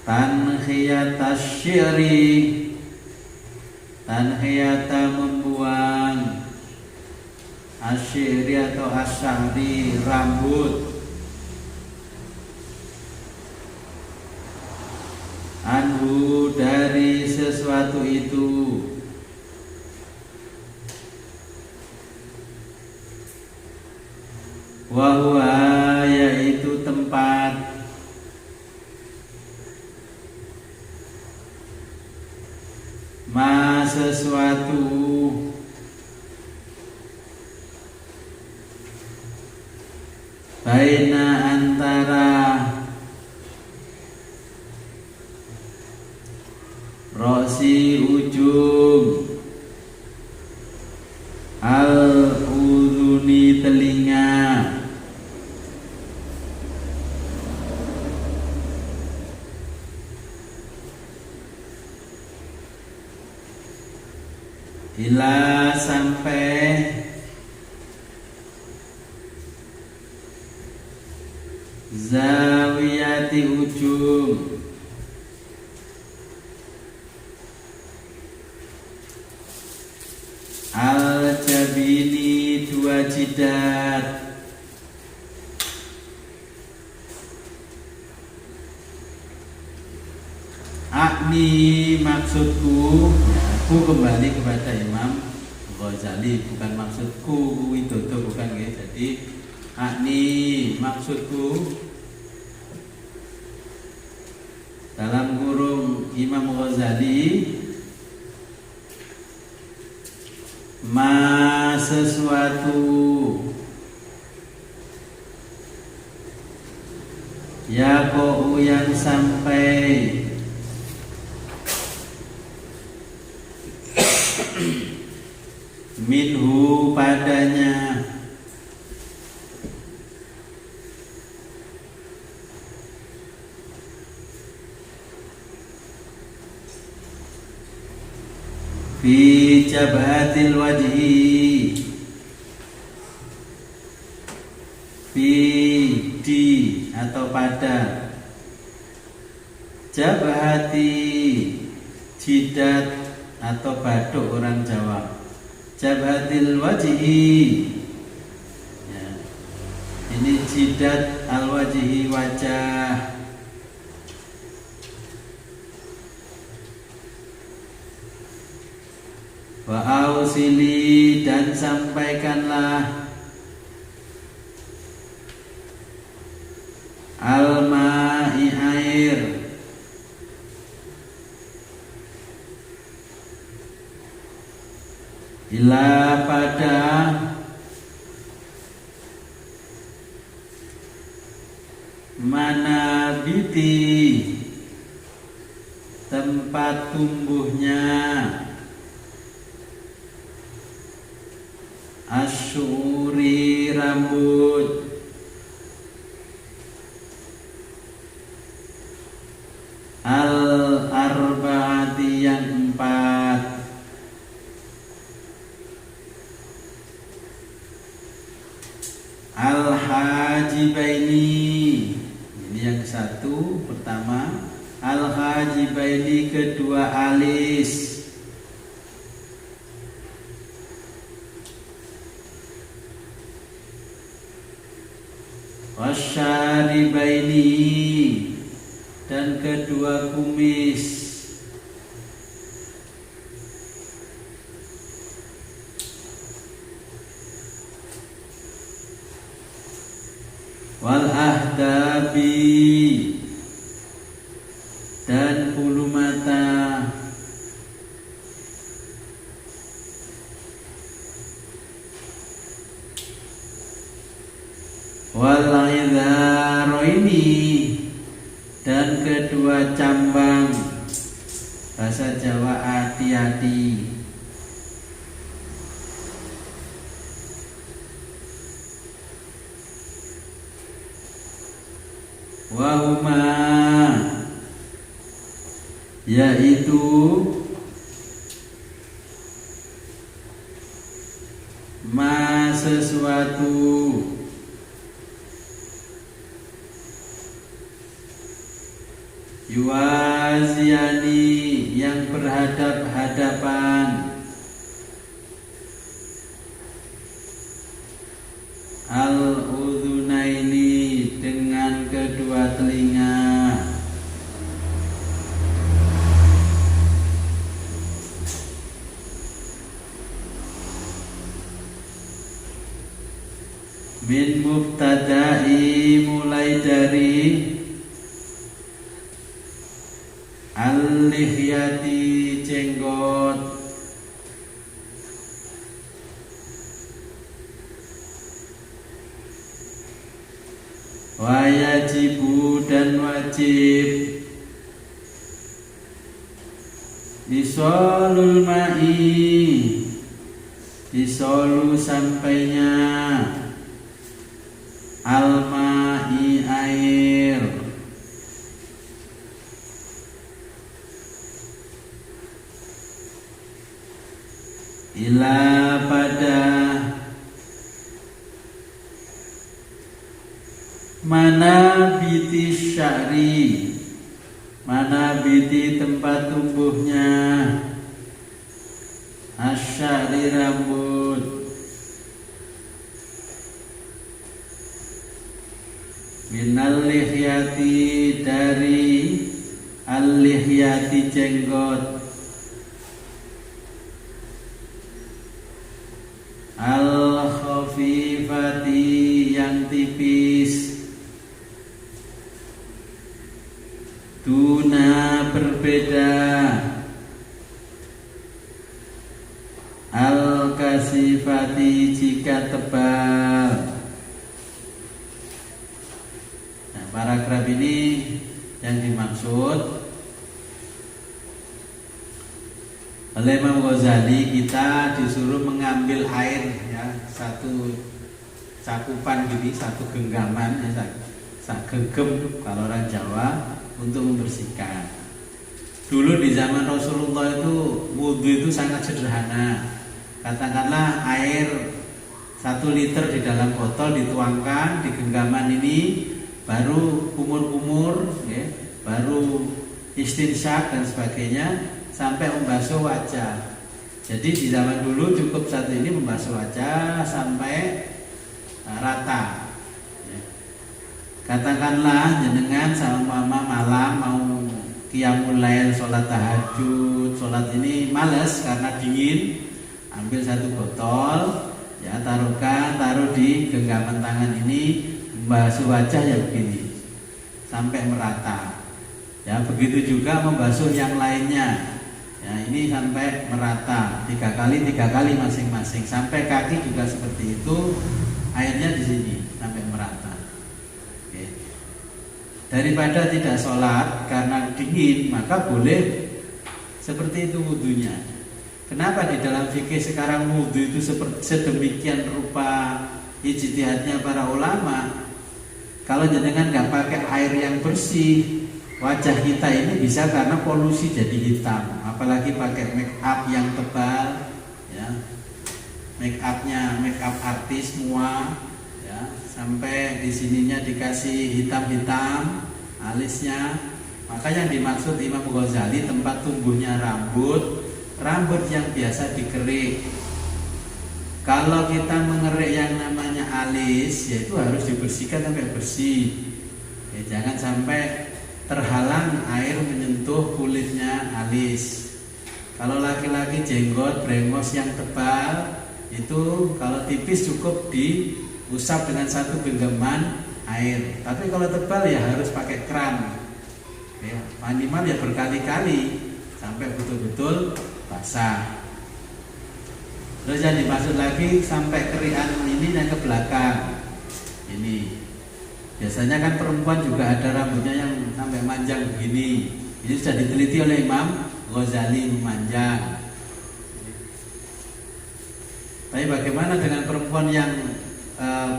tanhiyatas syiri tanhiyata membuang asyiri atau asyari rambut anhu dari sesuatu itu wahwa yaitu tempat ma sesuatu baina antara rosi ujung al udhuni telinga ila sampai zawiyati ujung al jabini dua jidat akni maksudku aku kembali kepada Imam Ghazali bukan maksudku itu bukan ya. Jadi akni maksudku dalam kurung Imam Ghazali ma sesuatu ya kau yang sampai minhu padanya fi jabhatil wajhi fi di atau pada jabhati jidat atau baduk orang Jawa jabhatil wajhi ya. Ini jidat al wajhi wajah wa ausili dan sampaikanlah al-ma'i air ila pada manabiti, tempat tumbuhnya, asyuri, rambut, al-arba'ati, yang 4, al-hajibaini, ini yang satu pertama, al-hajibaini kedua alis, wasyaribaini, dan kedua kumis, wal ahdabi, dan bulu mata, wal idharoini, dan kedua cambang, bahasa Jawa hati-hati, wahuma, yaitu ma sesuatu, yuwaziani, yang berhadap-hadapan, al-udhunaini, dengan kedua telinga, min mubtada'i, mulai dari al-lihyati, jenggot, wayajibu, dan wajib, isolul ma'i, isolu, sampainya, al-ma'i, air, ila, pada, manabiti sya'ri, manabiti, tempat tumbuhnya, asy'ari, rambut, minal lihyati, dari al-lihyati, jenggot, al-khafifati, yang tipis, duna, berbeda, al-kasifati, jika tebal. Nah, paragraf ini yang dimaksud oleh Imam Ghazali, kita disuruh mengambil air, ya, satu cakupan gini, satu genggaman, ya, genggam kalau orang Jawa, untuk membersihkan. Dulu di zaman Rasulullah itu wudhu itu sangat sederhana. Katakanlah air 1 liter di dalam botol dituangkan di genggaman ini, baru kumur-kumur, ya, baru istinsyak dan sebagainya, sampai membasuh wajah. Jadi di zaman dulu cukup satu ini membasuh wajah sampai rata. Katakanlah jenengan sama mama malam mau qiyamul lail, sholat tahajud, sholat ini males karena dingin, ambil satu botol, ya, taruh di genggaman tangan ini, membasuh wajah, ya, begini sampai merata. Ya, begitu juga membasuh yang lainnya, ya, ini sampai merata 3 kali masing-masing, sampai kaki juga seperti itu, airnya di sini sampai merata. daripada tidak sholat karena dingin, maka boleh seperti itu wudhunya. Kenapa di dalam fikih sekarang wudhu itu sedemikian rupa ijtihadnya para ulama? Kalau jenengan nggak pakai air yang bersih, wajah kita ini bisa karena polusi jadi hitam. Apalagi pakai make up yang tebal, ya, make up artis semua, ya, sampai di sininya dikasih hitam-hitam alisnya. Maka yang dimaksud Imam Ghazali tempat tumbuhnya rambut yang biasa dikerik. Kalau kita mengerik yang namanya alis, yaitu harus dibersihkan sampai bersih. Ya, jangan sampai terhalang air menyentuh kulitnya alis. Kalau laki-laki jenggot, brengos yang tebal, itu kalau tipis cukup diusap dengan satu genggaman air. Tapi kalau tebal ya harus pakai kram. Ya, minimal ya berkali-kali sampai betul-betul basah. Terus yang dimaksud lagi sampai kerian ini yang ke belakang. Ini biasanya kan perempuan juga ada rambutnya yang sampai manjang begini. Ini sudah diteliti oleh Imam Ghazali, memanjang. Tapi bagaimana dengan perempuan yang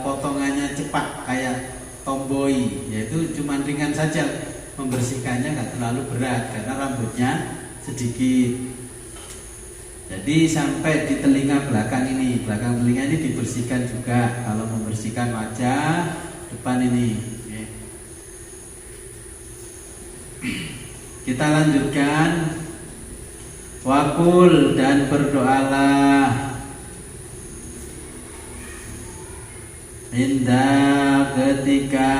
potongannya cepat kayak tomboy, yaitu cuma ringan saja, membersihkannya nggak terlalu berat karena rambutnya sedikit. Jadi sampai di telinga belakang telinga ini dibersihkan juga kalau membersihkan wajah depan ini. Kita lanjutkan. Wakul dan berdoalah indah ketika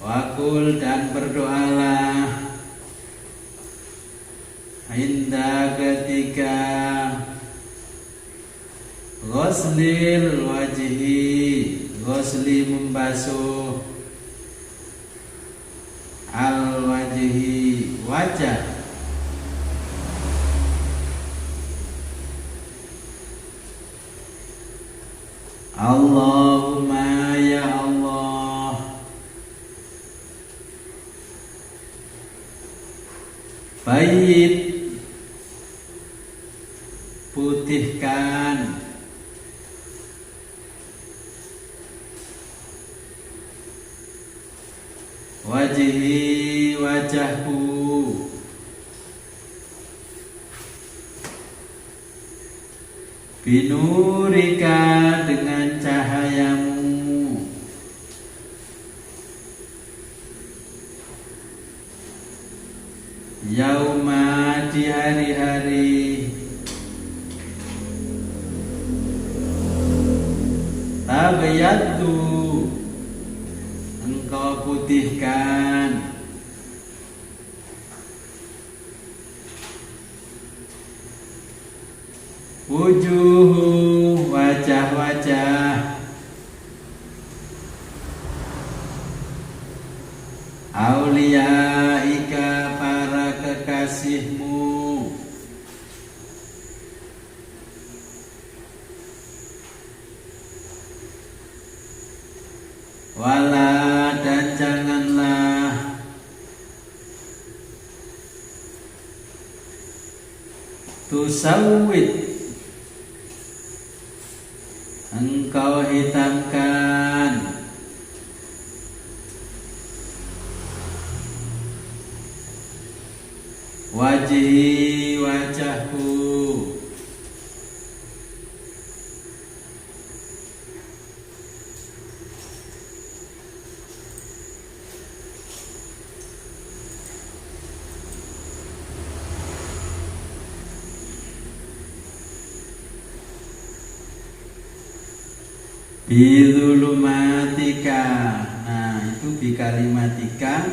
wakul dan berdoalah indah ketika ghuslil ghusli membasuh al wajhi wajah Allahumma ya Allah bayyid putihkan wajhi wajahku binurika dengan cahayamu yauma di hari-hari tabayyatu engkau putihkan wujuhu wajah-wajah auliyaika para kekasihmu wala dan janganlah tusawwid engkau hitamkan wajhi wajahku bidhulumatika. Nah, itu di kalimatika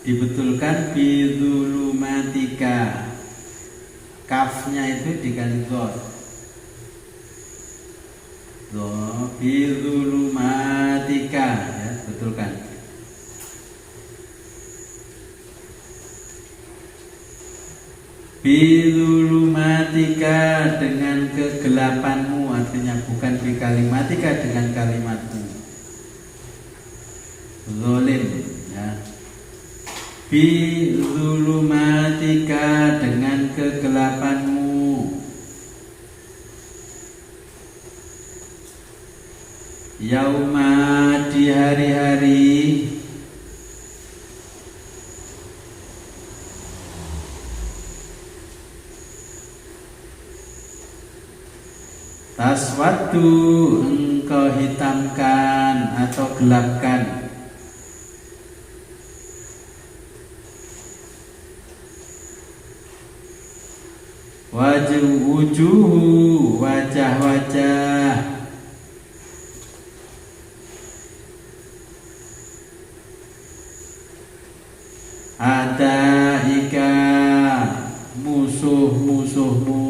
dibetulkan bidhulumatika. Kafnya itu diganti dot. Bidhulumatika, ya, betulkan. Bidhulumatika dengan kegelapanmu, artinya bukan bika kalimatika dengan kalimatmu. Zolim, ya. Bi zulumatika dengan kegelapanmu. Yauma di hari-hari taswaddu engkau hitamkan atau gelapkan. Wujuhu wajah-wajah. Adaika musuh-musuhmu.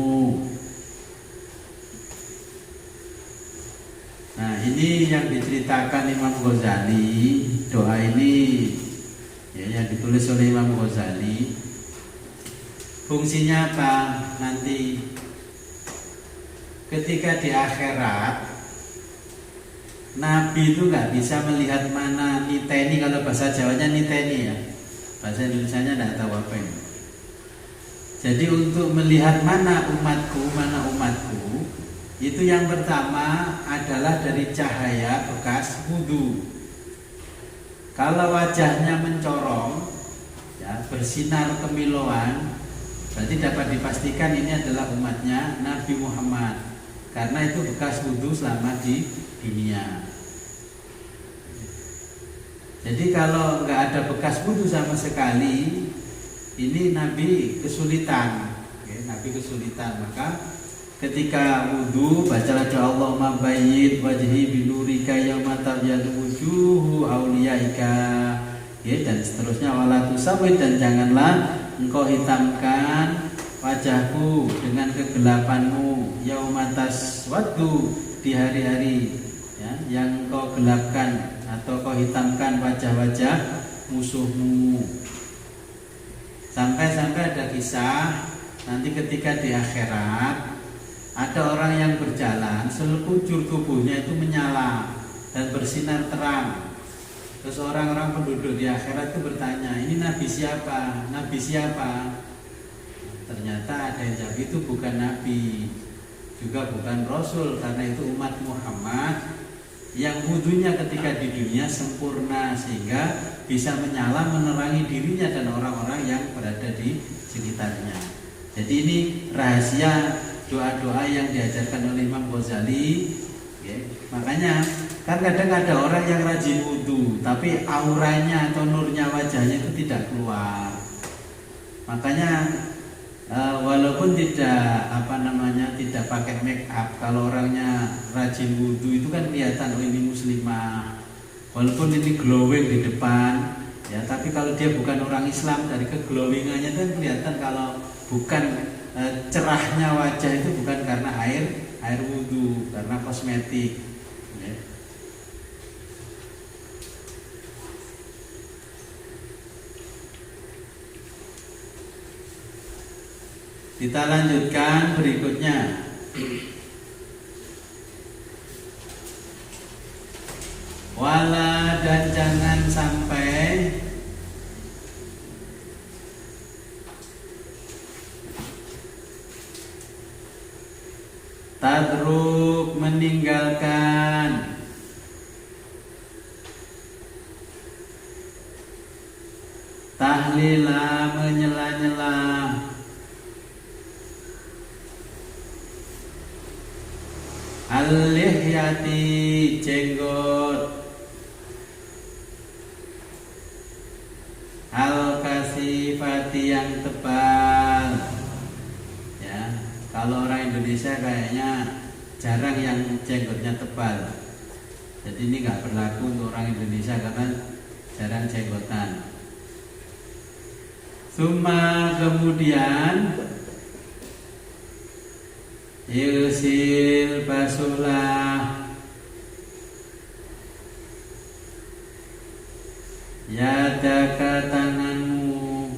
Nah, ini yang diceritakan Imam Ghazali. Doa ini ya, yang ditulis oleh Imam Ghazali. Fungsinya apa? Nanti ketika di akhirat Nabi itu nggak bisa melihat mana niteni, kalau bahasa Jawanya niteni ya. Bahasa Indonesianya tidak tahu apa ini. Jadi untuk melihat mana umatku, itu yang pertama adalah dari cahaya bekas wudu. Kalau wajahnya mencorong, ya, bersinar kemilauan, berarti dapat dipastikan ini adalah umatnya Nabi Muhammad, karena itu bekas wudu selama di dunia. Jadi kalau nggak ada bekas wudu sama sekali, ini Nabi kesulitan, ya, Nabi kesulitan. Maka ketika wudu bacalah doa Allahumma bayyid wajhi binurika yauma tabyadu wujuhu auliyaika, ya, dan seterusnya. Wala tusawwid, dan janganlah engkau hitamkan wajahku dengan kegelapanmu. Yauma taswaddu, di hari-hari, ya, yang engkau gelapkan atau kau hitamkan wajah-wajah musuhmu. Sampai-sampai ada kisah nanti ketika di akhirat ada orang yang berjalan, sekujur tubuhnya itu menyala dan bersinar terang. Terus orang-orang penduduk di akhirat itu bertanya, ini Nabi siapa? Nabi siapa? Ternyata ada yang jawab, itu bukan Nabi, juga bukan Rasul, karena itu umat Muhammad yang wudunya ketika di dunia sempurna sehingga bisa menyala menerangi dirinya dan orang-orang yang berada di sekitarnya. Jadi ini rahasia doa-doa yang diajarkan oleh Imam Ghazali, ya. Makanya kan kadang ada orang yang rajin wudu tapi auranya atau nurnya wajahnya itu tidak keluar. Makanya walaupun tidak tidak pakai make up, kalau orangnya rajin wudu itu kan kelihatan, oh ini muslimah. Walaupun ini glowing di depan, ya, tapi kalau dia bukan orang Islam, dari keglowingannya kan kelihatan kalau bukan cerahnya wajah itu bukan karena air wudu, karena kosmetik, ya. Kita lanjutkan berikutnya. Wala, dan jangan sampai tadruk, meninggalkan tahlila, menyela-nyela al-lihyati, jenggot, al-kasifati, yang tebal, ya. Kalau orang Indonesia kayaknya jarang yang jenggotnya tebal. Jadi ini nggak berlaku untuk orang Indonesia karena jarang jenggotan. Suma, kemudian yusil, basuhlah yadaka, tanganmu,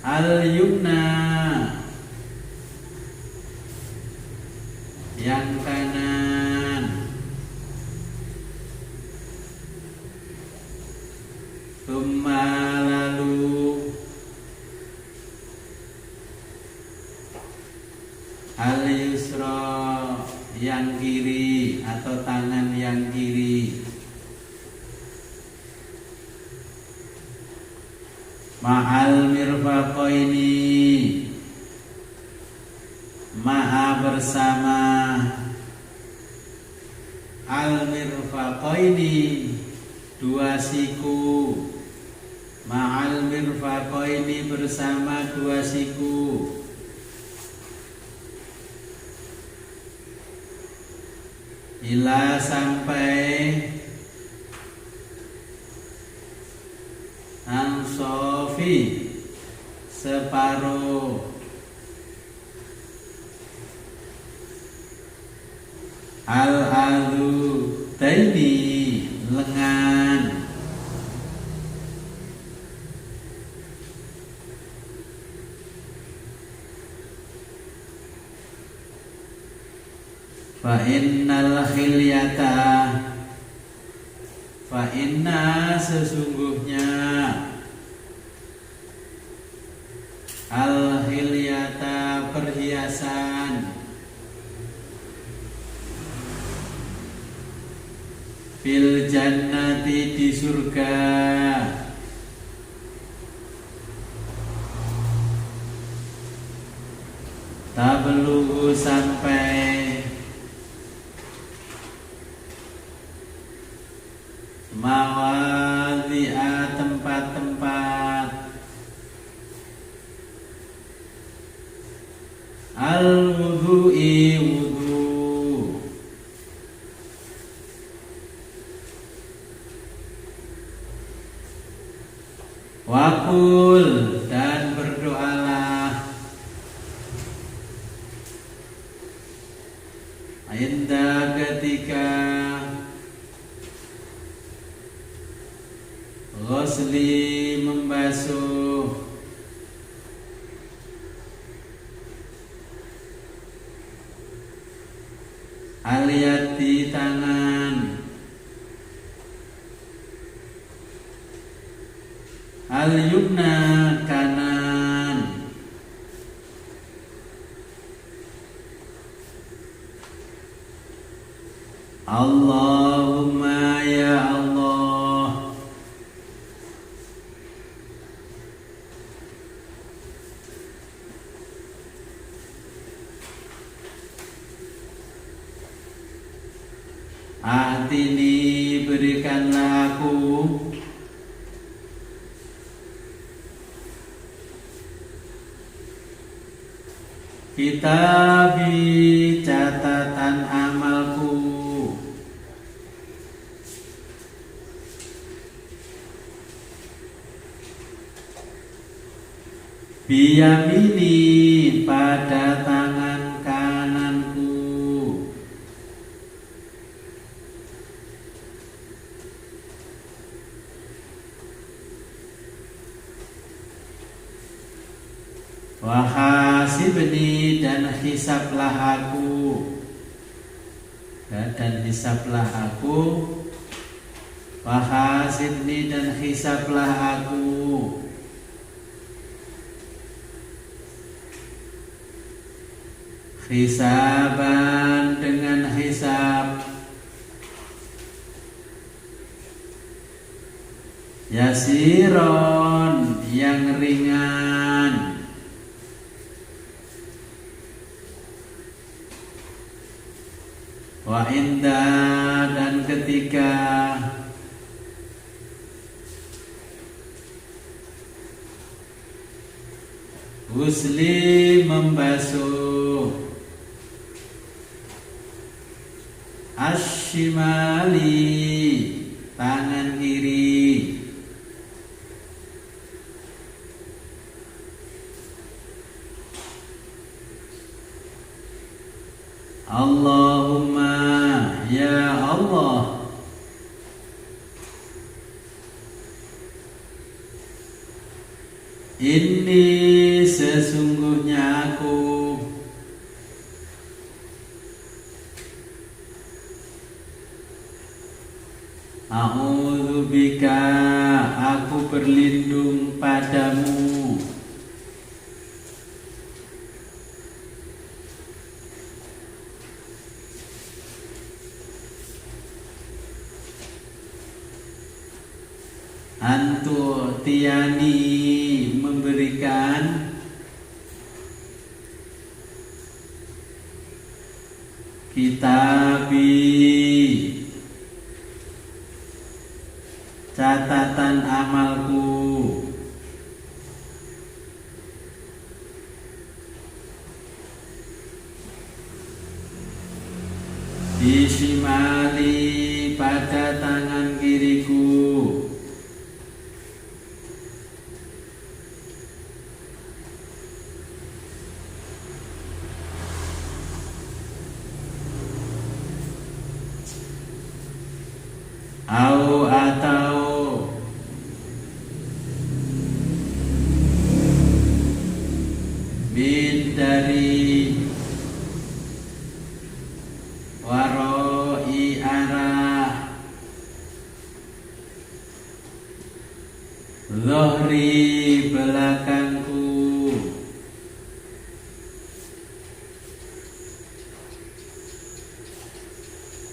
al-yumna, mirfaqaini, maha bersama. Al mirfaqaini, dua siku. Ma'al mirfaqaini, bersama dua siku. Ila, sampai. Ansofi, separuh. Al-adu taini, lengan. Fa innal khilyata, fa inna, sesungguhnya. Al khilyata, perhiasan. Fil jannati, di surga. Tablughu, sampai. Mawadhi'a, tempat-tempat. Al-wudhu'i, wudhu. Waqul, dan berdoalah. Inda, ketika. Ghusli, membasuh. Al-yadi, tangan. Al-yumna, kanan. Allahumma, ya Allah. Atini, berikanlah aku. Kitabi, catatan amalku. Biyamini, pada tangan kananku. Wahasibni, dan hisablah aku. Dan hisablah aku. Wahasibni, dan hisablah aku. Hisaban, dengan hisab. Yasiron, yang ringan. Wa inda, dan ketika. Ghusli, membasuh. Asyimali, tangan kiri. Allahumma, ya Allah. Ini, sesungguhnya aku. A'udzubika, aku berlindung padamu. Antu tiani, memberikan diberikan kitabi, catatan amalku, bisimali, pada tangan kiriku, atau min dari waroi arah lohri belakangku.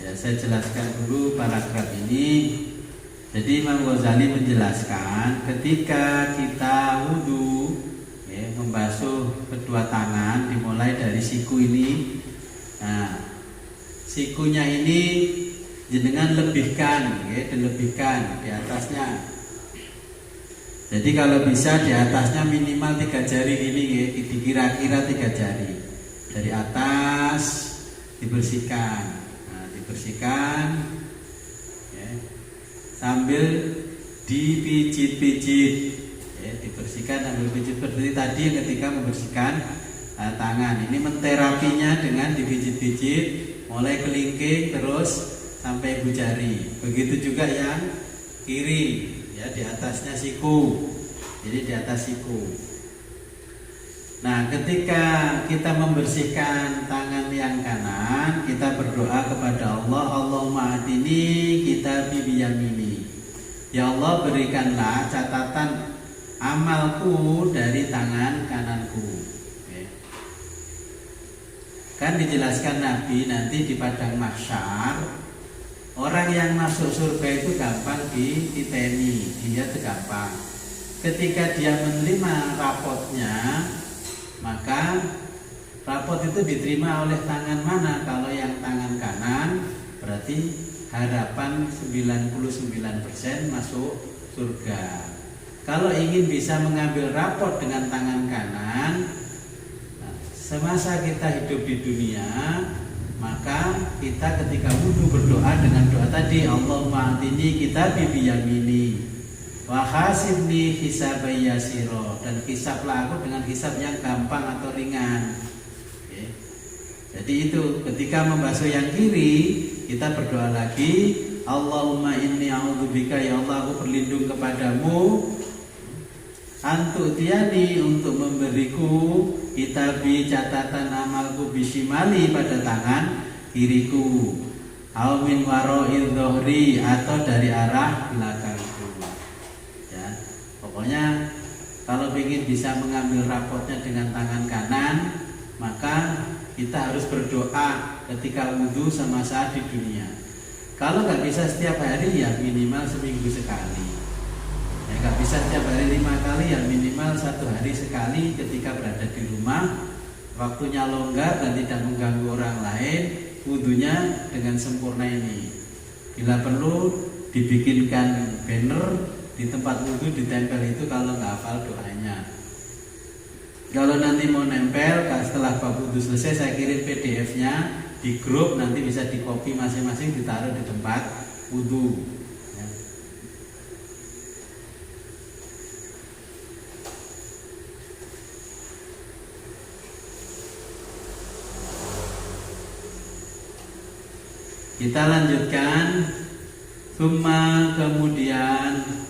Ya, saya jelaskan dulu paragraf ini. Jadi Imam Ghazali menjelaskan ketika kita wudhu, ya, membasuh kedua tangan dimulai dari siku ini. Nah, sikunya ini jenengan lebihkan, ya, dilebihkan di atasnya. Jadi kalau bisa di atasnya minimal 3 jari ini, ya, kira-kira 3 jari. Dari atas dibersihkan. Nah, dibersihkan, ya, sambil dipijit-pijit, ya, dibersihkan sambil pijit seperti tadi ketika membersihkan tangan. Ini menterapinya dengan dipijit-pijit mulai kelingking terus sampai ibu jari. Begitu juga yang kiri, ya, di atasnya siku. Jadi di atas siku. Nah, ketika kita membersihkan tangan yang kanan, kita berdoa kepada Allah, Allahumma atini kitabi biyamini. Ya Allah, berikanlah catatan amalku dari tangan kananku. Oke. Kan dijelaskan Nabi nanti di padang mahsyar, orang yang masuk surga itu gampang dititeni, dia itu gampang. Ketika dia menerima rapotnya, maka rapot itu diterima oleh tangan mana? Kalau yang tangan kanan berarti harapan 99% masuk surga. Kalau ingin bisa mengambil rapot dengan tangan kanan, semasa kita hidup di dunia, maka kita ketika wudhu berdoa dengan doa tadi, Allahumma atini kitabi biyamini wa hasibni hisabai yasiro, dan hisablah aku dengan hisab yang gampang atau ringan. Oke. Jadi itu ketika membasuh yang kiri, kita berdoa lagi, Allahumma inni a'udzubika, ya Allah aku berlindung kepadamu, antu'tiyani, untuk memberiku kitabi, catatan amalku, bisimali, pada tangan kiriku, au min wara'il dhuhri, atau dari arah belakangku. Pokoknya kalau ingin bisa mengambil rapotnya dengan tangan kanan, maka kita harus berdoa ketika wudhu sama saat di dunia. Kalau nggak bisa setiap hari, ya minimal seminggu sekali. Ya nggak bisa setiap hari 5 kali, ya minimal 1 hari sekali ketika berada di rumah. Waktunya longgar dan tidak mengganggu orang lain, wudhunya dengan sempurna ini. Bila perlu dibikinkan banner di tempat wudhu, ditempel itu kalau nggak hafal doanya. Kalau nanti mau nempel, setelah bab wudhu selesai saya kirim PDF-nya di grup, nanti bisa di copy masing-masing, ditaruh di tempat wudhu. Ya. Kita lanjutkan. Summa, kemudian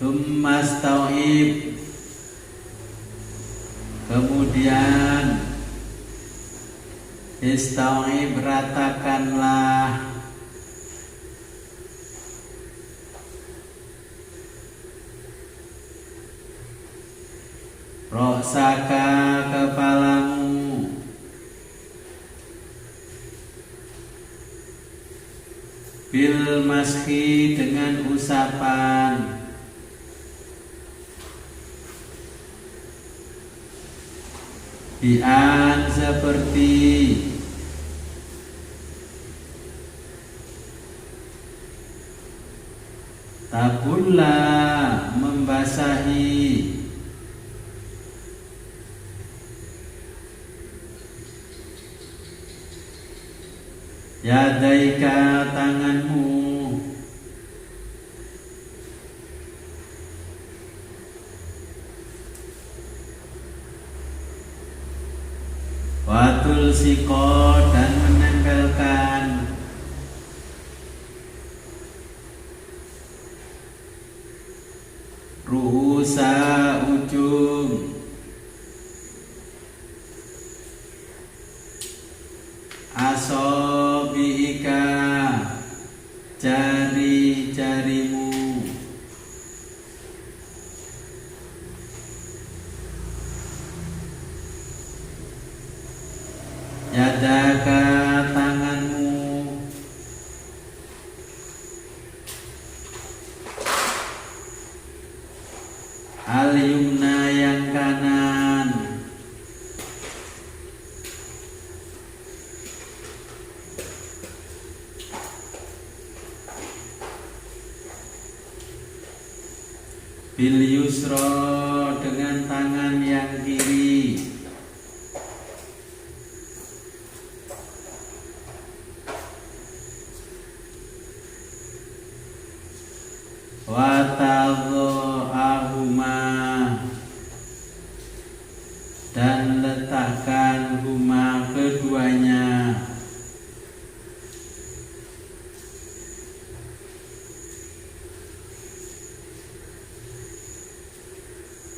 Sumastau'ib, kemudian istau'ib, ratakanlah, roksaka, kepalamu, bil maski dengan usapan, bi'an seperti, tabulla membasahi, yadaika tanganmu, watul siko dan menempelkan, ruhusa ujung, asobiika jari-jarimu, yadaka tanganmu, al-yumna yang kanan, bil yusra dengan tangan yang kiri, watadho'ahuma dan letakkan huma keduanya,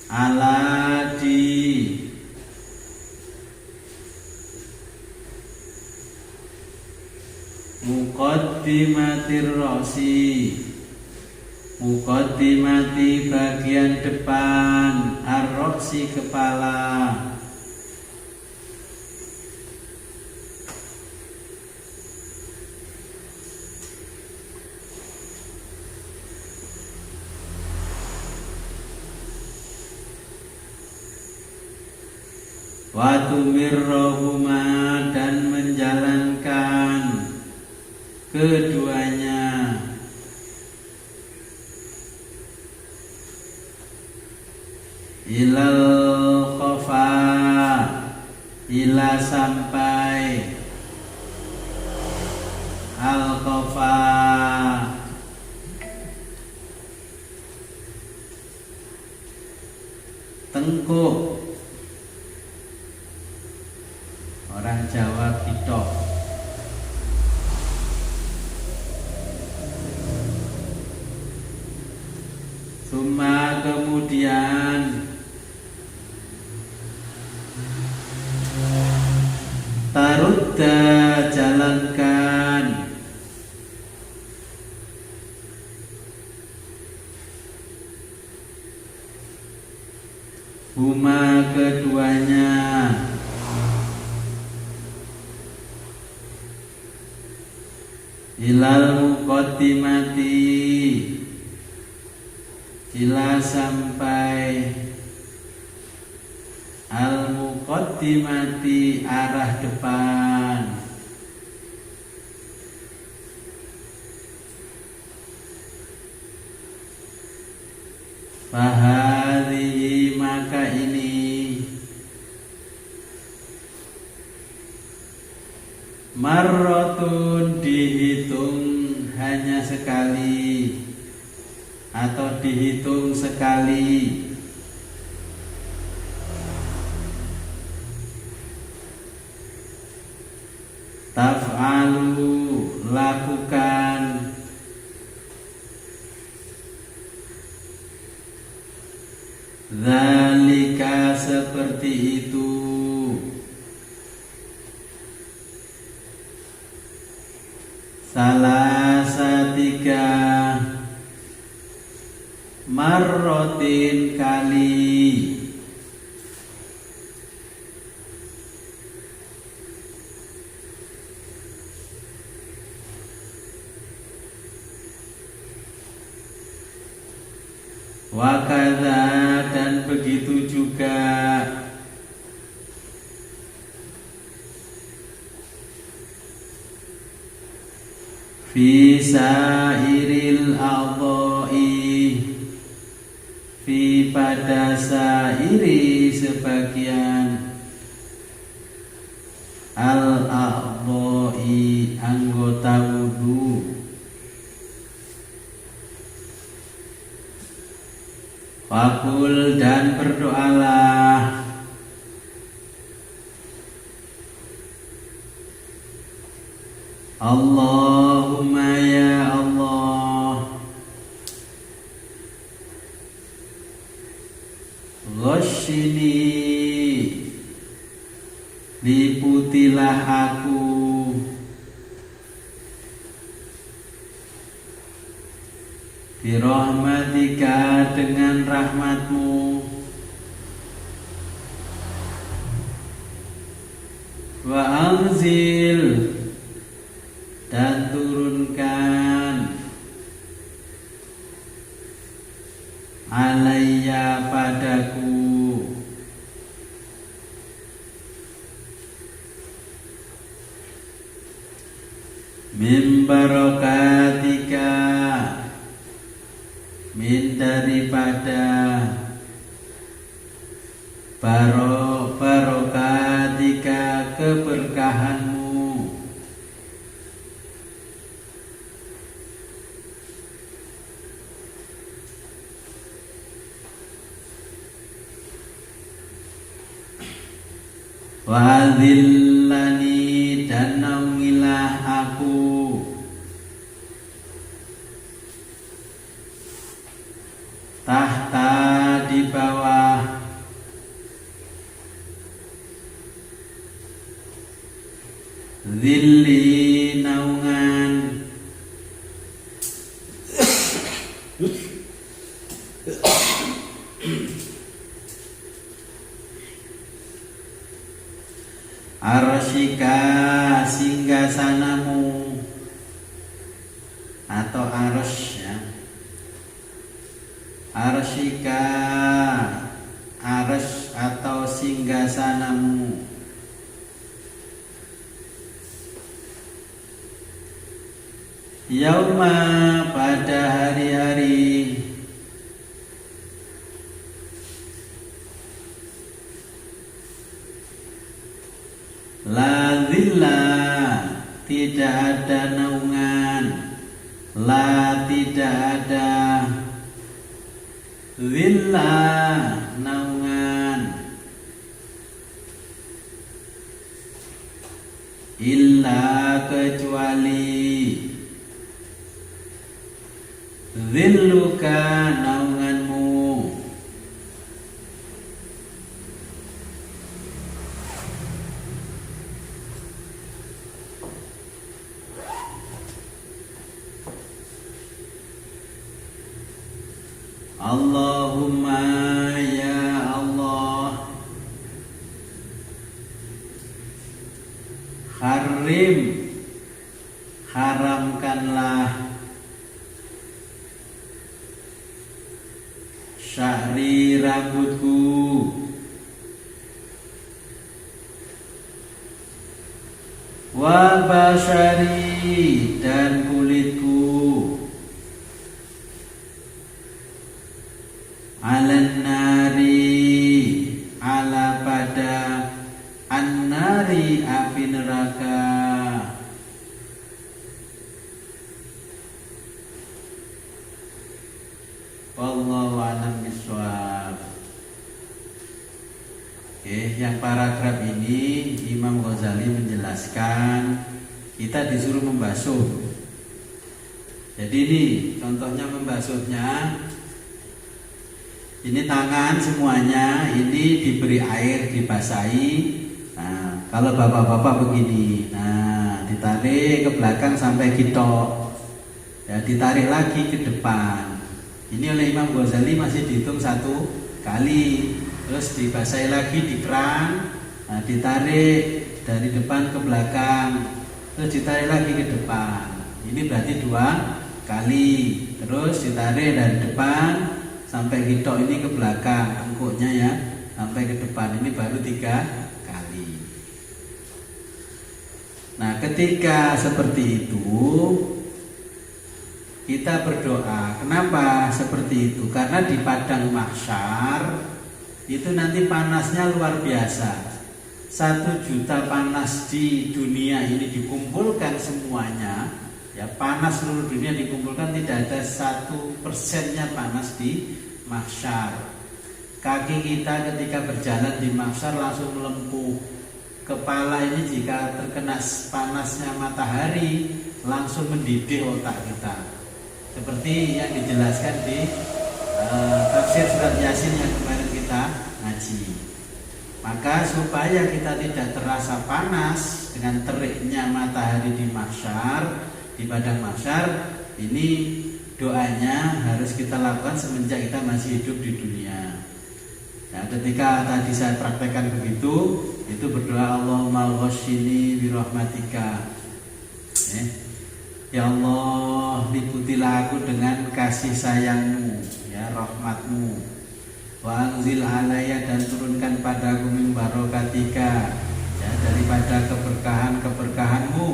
ala di muqaddimatir ra'si, muqaddimati bagian depan, ar-ra'si kepala, wa tumirrohuma dan menjalankan keduanya, ilal khofa ila sampai, al khofa tengkuk, orang Jawa pitok, summa kemudian tarudda jalankan, huma keduanya, ilal muqaddimati ila sampai, al muqaddimati arah depan, fahadhihi maka ini, marratun dihitung hanya sekali atau dihitung sekali, taf'alu lakukan, dzalika seperti itu, salasa tiga, marrotin kali, Wakadha dan begitu juga fi sairil a'dha'i, fi pada sairi sebagian al-a'dha'i anggota wudu. Fakul dan berdoalah Allahumma ya Allah Ghashini, liputilah aku birahmatika dengan rahmatmu, wa anzil dan turunkan alayya padaku min barakatika, min daripada barokatika keberkahanmu, wa'adhillani dan naungilah aku tahta di bawah zilli naungan arsyika singgasanamu atau arsy ya. Arsyika arsy atau singgasanamu, yauma pada hari-hari la dhilla tidak ada naungan, la tidak ada dhilla naungan, illa kecuali dhilluka naunganmu, Allahumma ya Allah harim haramkanlah sya'ri rambutku, wa basyari dan kulitku, alan nari ala pada an-nari api neraka, wallahu a'lam bishawab. Oke, yang paragraf ini Imam Ghazali menjelaskan kita disuruh membasuh. Jadi ini contohnya membasuhnya. Ini tangan semuanya ini diberi air, dibasahi. Nah, kalau bapak-bapak begini, nah ditarik ke belakang sampai gitok, ya ditarik lagi ke depan. Ini oleh Imam Ghazali masih dihitung 1 kali, terus dibasahi lagi di keran, nah ditarik dari depan ke belakang, terus ditarik lagi ke depan. Ini berarti 2 kali, terus ditarik dari depan sampai kita ini ke belakang, tengkuknya ya, sampai ke depan ini baru 3 kali. Nah, ketika seperti itu kita berdoa. Kenapa seperti itu? Karena di padang mahsyar itu nanti panasnya luar biasa. 1 juta panas di dunia ini dikumpulkan semuanya, ya, panas seluruh dunia dikumpulkan, tidak ada 1%-nya panas di mahsyar. Kaki kita ketika berjalan di mahsyar langsung melempuh. Kepala ini jika terkena panasnya matahari langsung mendidih otak kita. Seperti yang dijelaskan di tafsir surat Yasin yang kemarin kita ngaji. Maka supaya kita tidak terasa panas dengan teriknya matahari di mahsyar, di padang mahsyar, ini doanya harus kita lakukan semenjak kita masih hidup di dunia. Nah, ketika tadi saya praktekkan begitu, itu berdoa Allahumma ghasyini birahmatika. Ya Allah, liputilah aku dengan kasih sayangmu, ya, rahmatmu. Wa anzil alaya, dan turunkan padaku min barokatika, ya, daripada keberkahan-keberkahanmu.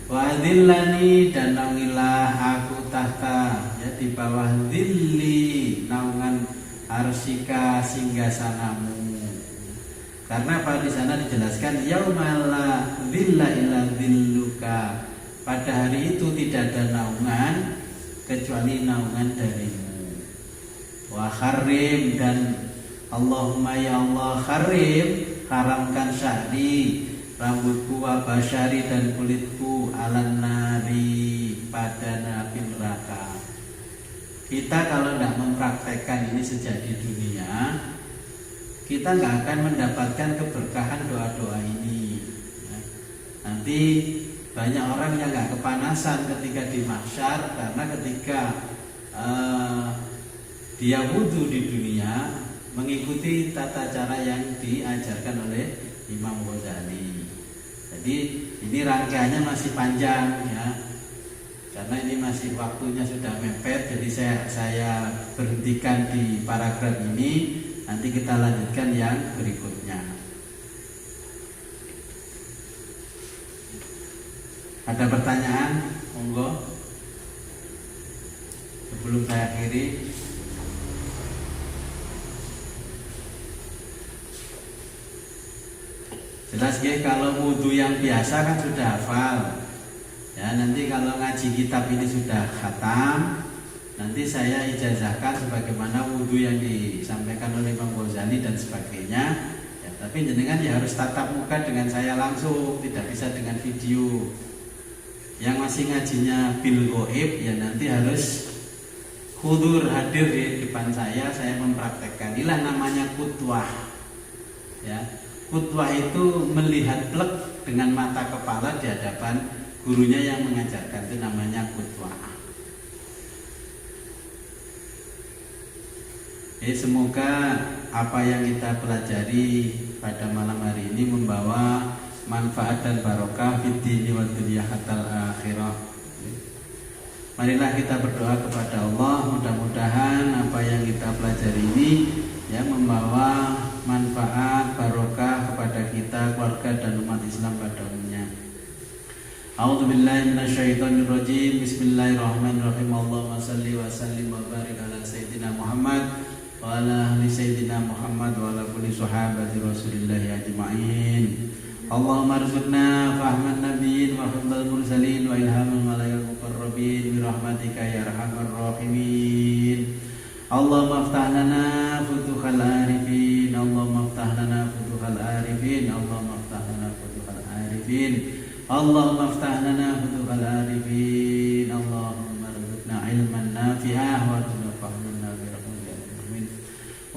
Wa adillani, dan naungilah aku tahta, ya, di bawah dhilli, naungan arsika, singgasanamu. Karena pada di sana dijelaskan yaumala dhilla illa dhilluka, pada hari itu tidak ada naungan kecuali naungan darimu. Wa kharim, dan Allahumma ya Allah, kharim, haramkan syahri, rambutku, wa basyari, dan kulitku, alan nari, pada nabi neraka. Kita kalau tidak mempraktekkan ini sejak di dunia, kita nggak akan mendapatkan keberkahan doa-doa ini, ya. Nanti banyak orang yang nggak kepanasan ketika di mahsyar, karena ketika dia wudhu di dunia mengikuti tata cara yang diajarkan oleh Imam Ghazali. Jadi ini rangkaiannya masih panjang, ya, karena ini masih waktunya sudah mepet. Jadi saya berhentikan di paragraf ini. Nanti kita lanjutkan yang berikutnya. Ada pertanyaan? Monggo. Sebelum saya akhiri. Jelas ya, kalau wudhu yang biasa kan sudah hafal. Ya, nanti kalau ngaji kitab ini sudah khatam, nanti saya ijazahkan sebagaimana wudhu yang disampaikan oleh Imam Ghazali dan sebagainya, ya, tapi jenengan ya harus tatap muka dengan saya langsung, tidak bisa dengan video. Yang masih ngajinya bil ghaib, ya nanti harus hudur, hadir di depan saya mempraktekkan. Inilah namanya kutwah, ya. Kutwah itu melihat plek dengan mata kepala di hadapan gurunya yang mengajarkan, itu namanya kutwah. Semoga apa yang kita pelajari pada malam hari ini membawa manfaat dan barokah fid dini wad dunya hatal akhirah. Marilah kita berdoa kepada Allah, mudah-mudahan apa yang kita pelajari ini, ya, membawa manfaat barokah kepada kita, keluarga, dan umat Islam pada umumnya. A'udzubillahi minasyaitonirrajim. Bismillahirrahmanirrahim. Allahumma shalli wa sallim wa barik ala sayyidina Muhammad wa ala ahli sayyidina Muhammad wa ala kulli sahabati Rasulillah ajma'in. Allahumma arzuqna fahman nabiyyin wa hifdzal mursalin wa ilhamal malaikal muqarrabin bi rahmatika ya arhamar rahimin. Allahumma aftah lana futuhal arifin. Allahumma aftah lana futuhal arifin. Allahumma aftah lana futuhal arifin. Allahumma aftah lana futuhal arifin. Allahumma arzuqna ilman nafi'ah wa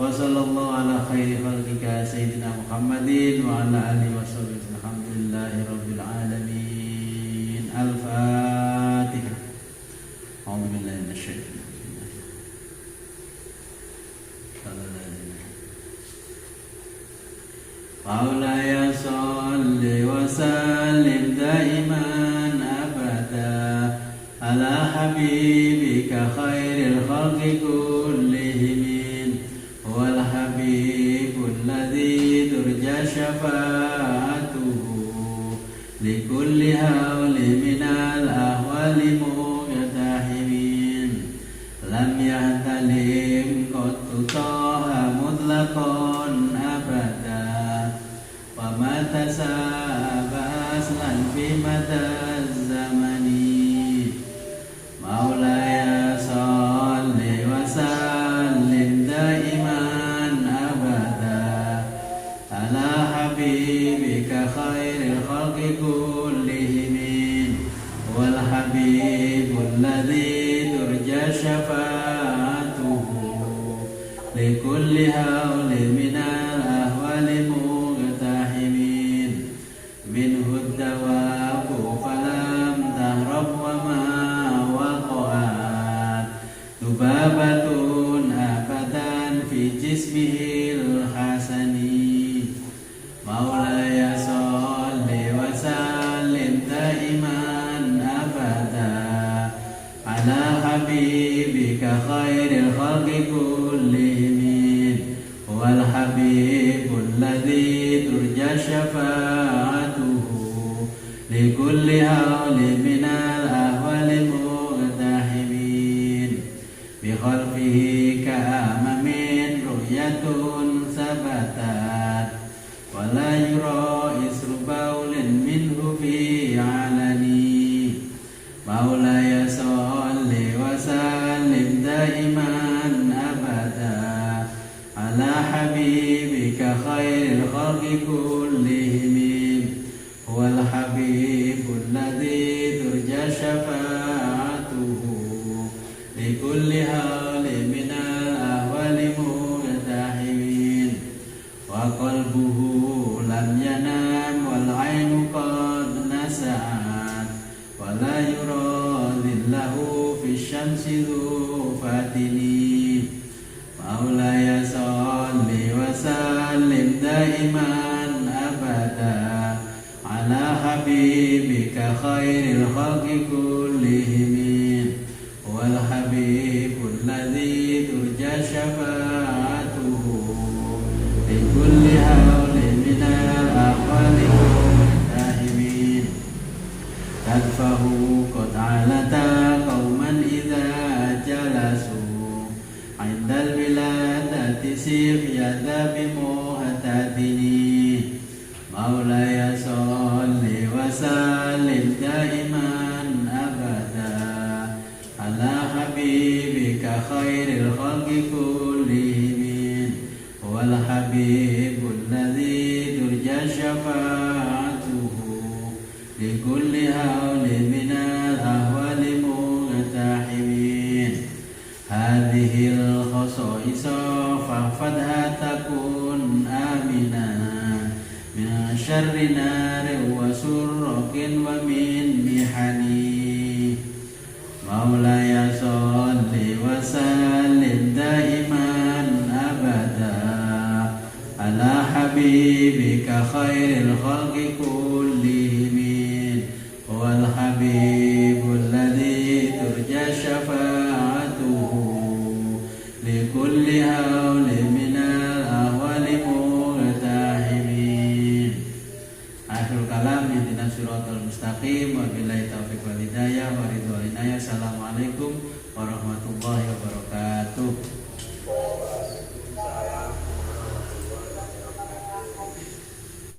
wa sallallahu ala khairi khalqika sayyidina Muhammadin wa ala alihi wa sahbihi alhamdulillahi rabbil alamin. Al-Fatihah. A'udzu billahi minasyaitonir rajim. Maulaya shalli wa sallim daiman abada ala habibika khair خير الخلق كلهم هو الحبيب الذي ترجى شفاعته لكل هول من الأهوال مقتحمين لم يحتلم قط طه مطلقا أبدا وما تسابع أصلا في مدى الزمن مولاي صل وسلم دائما أبدا على حبيبك خير الخلق كلهم والحبيب الذي ترجى شفاعته لكل هول من الأهوال مقتحمين منه الدواب فلم تهرب وما وقعت ذبابة أبدا في جسمه الحسن مولاي صل وسلم دائما أبدا على حبيبك خير الخلق كلهم هو الحبيب الذي ترجى شفاعته لكل هول من الأهوال مقتحمين بخلفه كأمم رؤية ثبتت ولا يرى إثر بول منه في علني مولاي صل وسلم دائما أبدا على حبيبك خير الخلق كلهم هو الحبيب الذي ترجى شفاعته لكل هول من الأهوال مقتحمين وقلبه لم ينام والعين قد نسعت ولا يرى ظله في الشمس ذو فاتني مولاي صل وسلم دائما أبدا على حبيبك خير الخلق كلهم هو الحبيب الذي ترجى شفاعته لكل هول من الأحوال مقتحمين تدفه قد علتا قوما إذا جلسوا عند الولادة سيف يدا بمهتدني مولاي صل وسلم دائما أبدا على حبيبك خير الخلق كلهم هو الحبيب الذي ترجى شفاعته لكل هول من الأهوال مقتحمين هذه الخصائص فاحفظها تكن آمنا من شر نار وسرق ومن محن مولاي صل وسلم دائما أبدا على حبيبك خير الخلق كلهم هو الحبيب الذي ترجى شفاعته لكل هول من الأهوال مقتحمين آخر كلام اهدنا الصراطal mustaqim wabillahi taufiq wal hidayah wa ridwan inayah. Assalamualaikum warahmatullahi wabarakatuh.